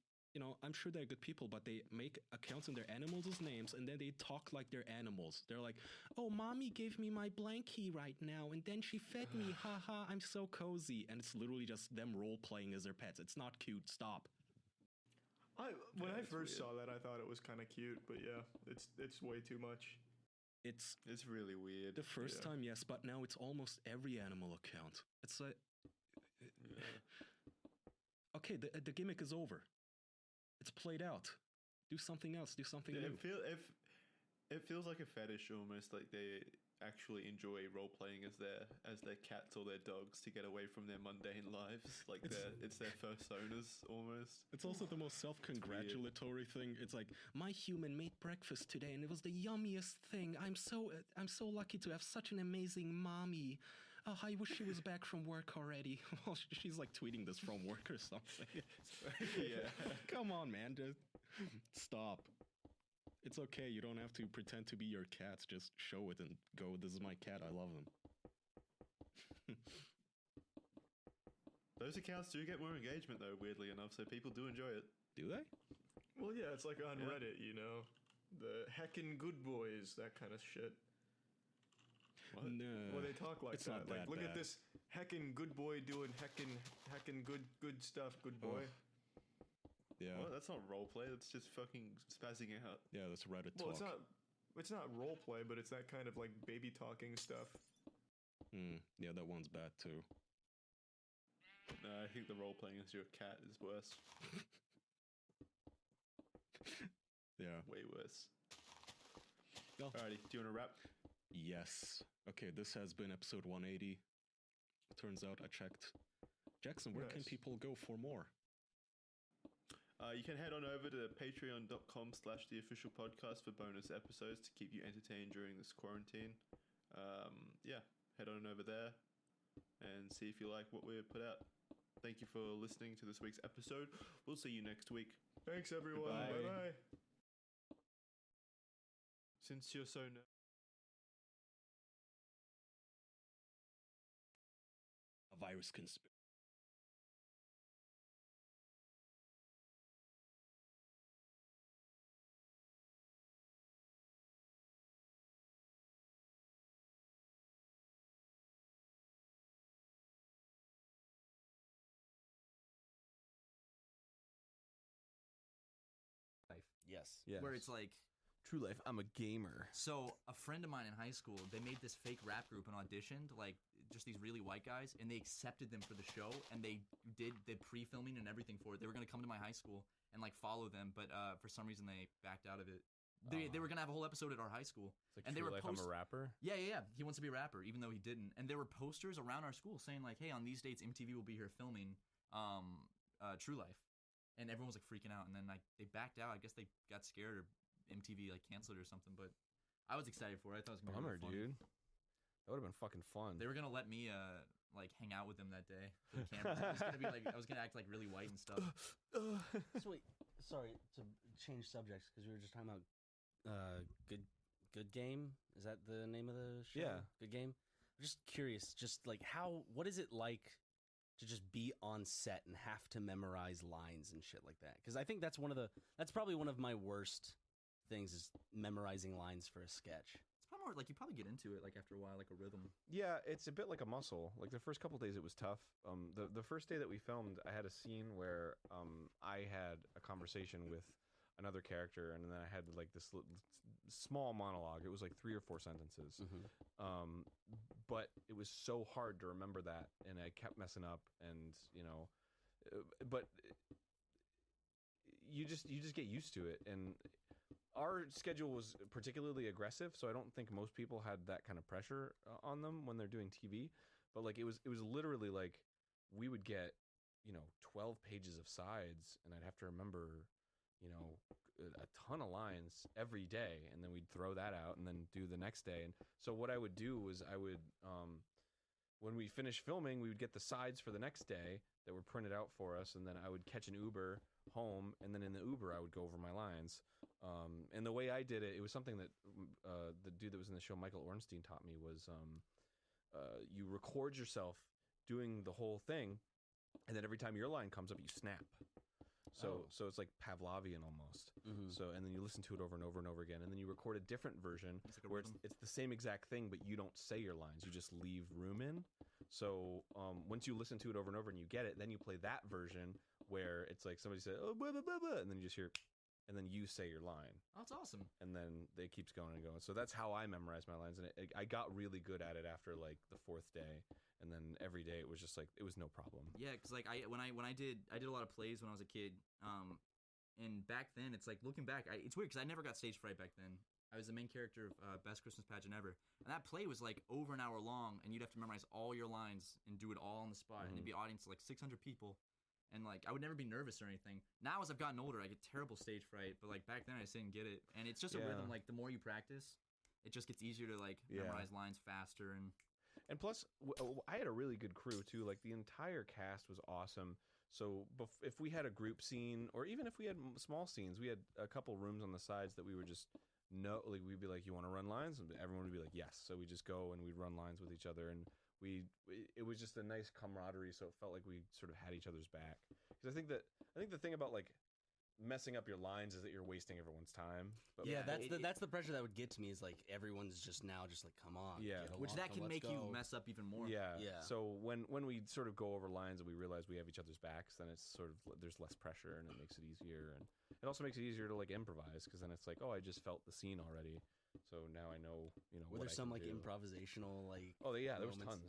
I'm sure they're good people, but they make accounts in their animals' names, and then they talk like they're animals. They're like, oh, mommy gave me my blankie right now, and then she fed me, haha, I'm so cozy. And it's literally just them role-playing as their pets. It's not cute. Stop. When I it's first weird. saw that, I thought it was kind of cute, but yeah, it's way too much. It's It's really weird. the first Yeah. time, yes, but now it's almost every animal account. It's like, okay, the gimmick is over. It's played out. Do something else. Do something new. It feels like a fetish almost, like they actually enjoy role playing as their cats or their dogs to get away from their mundane lives. Like it's their personas almost. It's also the most self-congratulatory thing. It's like, my human made breakfast today, and it was the yummiest thing. I'm so lucky to have such an amazing mommy. Oh, I wish she was back from work already. Well, she's like tweeting this from work or something. Yeah. Come on, man. Just stop. It's okay. You don't have to pretend to be your cats. Just show it and go, this is my cat. I love him. Those accounts do get more engagement though, weirdly enough, so people do enjoy it. Do they? Well, yeah, it's like on Yeah. Reddit, you know, the heckin' good boys, that kind of shit. What? No. Well, they talk like it's that. not Like, that look at bad. this heckin' good boy doing heckin' good stuff, good boy. Yeah. Well, that's not roleplay, that's just fucking spazzing out. Yeah, that's Reddit Well, talk. it's not role play, but it's that kind of like baby talking stuff. Yeah, that one's bad too. No, I think the role playing as your cat is worse. Yeah. Way worse. Well, Alrighty, do you want to wrap? yes. Okay, this has been episode 180. Turns out I checked. Jackson, where can Nice. people go for more? You can head on over to patreon.com/theofficialpodcast for bonus episodes to keep you entertained during this quarantine. Yeah, head on over there and see if you like what we put out. Thank you for listening to this week's episode. We'll see you next week. Thanks, everyone. Goodbye. Bye bye. Since you're so A virus conspiracy. Yes. Yes. Where it's like, True life. I'm a gamer. so a friend of mine in high school, they made this fake rap group and auditioned, like, just these really white guys, and they accepted them for the show, and they did the pre-filming and everything for it. They were going to come to my high school and, like, follow them, but for some reason they backed out of it. They were going to have a whole episode at our high school. It's like And they True were life. I'm a rapper. Yeah. He wants to be a rapper, even though he didn't. And there were posters around our school saying, like, hey, on these dates, MTV will be here filming True Life. And everyone was, like, freaking out. And then, like, they backed out. I guess they got scared or MTV, like, canceled it or something. But I was excited for it. I thought it was going to be Bummer, really fun. dude. That would have been fucking fun. They were going to let me, like, hang out with them that day. The cameras. It was going to be, like, I was going to act, like, really white and stuff. So wait, sorry to change subjects because we were just talking about good game. Is that the name of the show? Yeah. Good game. I'm just curious, just like what is it like to just be on set and have to memorize lines and shit like that? Because I think that's probably one of my worst things is memorizing lines for a sketch. It's probably more, like, you probably get into it, like, after a while, like a rhythm. Yeah, it's a bit like a muscle. Like the first couple days, it was tough. The first day that we filmed, I had a scene where I had a conversation with another character, and then I had like this small monologue. It was like 3 or 4 sentences. But it was so hard to remember that, and I kept messing up, and but you just get used to it. And our schedule was particularly aggressive, so I don't think most people had that kind of pressure on them when they're doing TV. But like it was literally like we would get 12 pages of sides, and I'd have to remember a ton of lines every day, and then we'd throw that out and then do the next day. And so what I would do was I would when we finished filming, we would get the sides for the next day that were printed out for us, and then I would catch an Uber home, and then in the Uber I would go over my lines. And the way I did it, it was something that the dude that was in the show, Michael Ornstein, taught me was you record yourself doing the whole thing, and then every time your line comes up, you snap. So it's like Pavlovian almost. So and then you listen to it over and over and over again, and then you record a different version It's like a where rhythm. it's the same exact thing, but you don't say your lines. You just leave room in. So once you listen to it over and over and you get it, then you play that version where it's like somebody said, oh, blah, blah, blah, blah, and then you just hear, and then you say your line. Oh, that's awesome. And then it keeps going and going. So that's how I memorize my lines, and I got really good at it after like the 4th day, and then every day it was just like it was no problem. Yeah, because like when I did a lot of plays when I was a kid, and back then it's like looking back, it's weird because I never got stage fright back then. I was the main character of Best Christmas Pageant Ever, and that play was like over an hour long, and you'd have to memorize all your lines and do it all on the spot, and it'd be audience of like 600 people. And, like, I would never be nervous or anything. Now, as I've gotten older, I get terrible stage fright. But, like, back then, I just didn't get it. And it's just a rhythm. Like, the more you practice, it just gets easier to, like, memorize lines faster. And plus, I had a really good crew, too. Like, the entire cast was awesome. So, if we had a group scene, or even if we had small scenes, we had a couple rooms on the sides that we were just, like, we'd be like, you want to run lines? And everyone would be like, yes. So, we just go and we'd run lines with each other. And it was just a nice camaraderie, so it felt like we sort of had each other's back. Because I think the thing about like messing up your lines is that you're wasting everyone's time. But yeah, that's the pressure that would get to me, is like everyone's just now just like, come on, which that can make you mess up even more. Yeah. So when we sort of go over lines and we realize we have each other's backs, then it's sort of there's less pressure and it makes it easier, and it also makes it easier to like improvise, because then it's like, oh, I just felt the scene already. So now I know, Were there some like improvisational like? Oh yeah, there was moments? tons.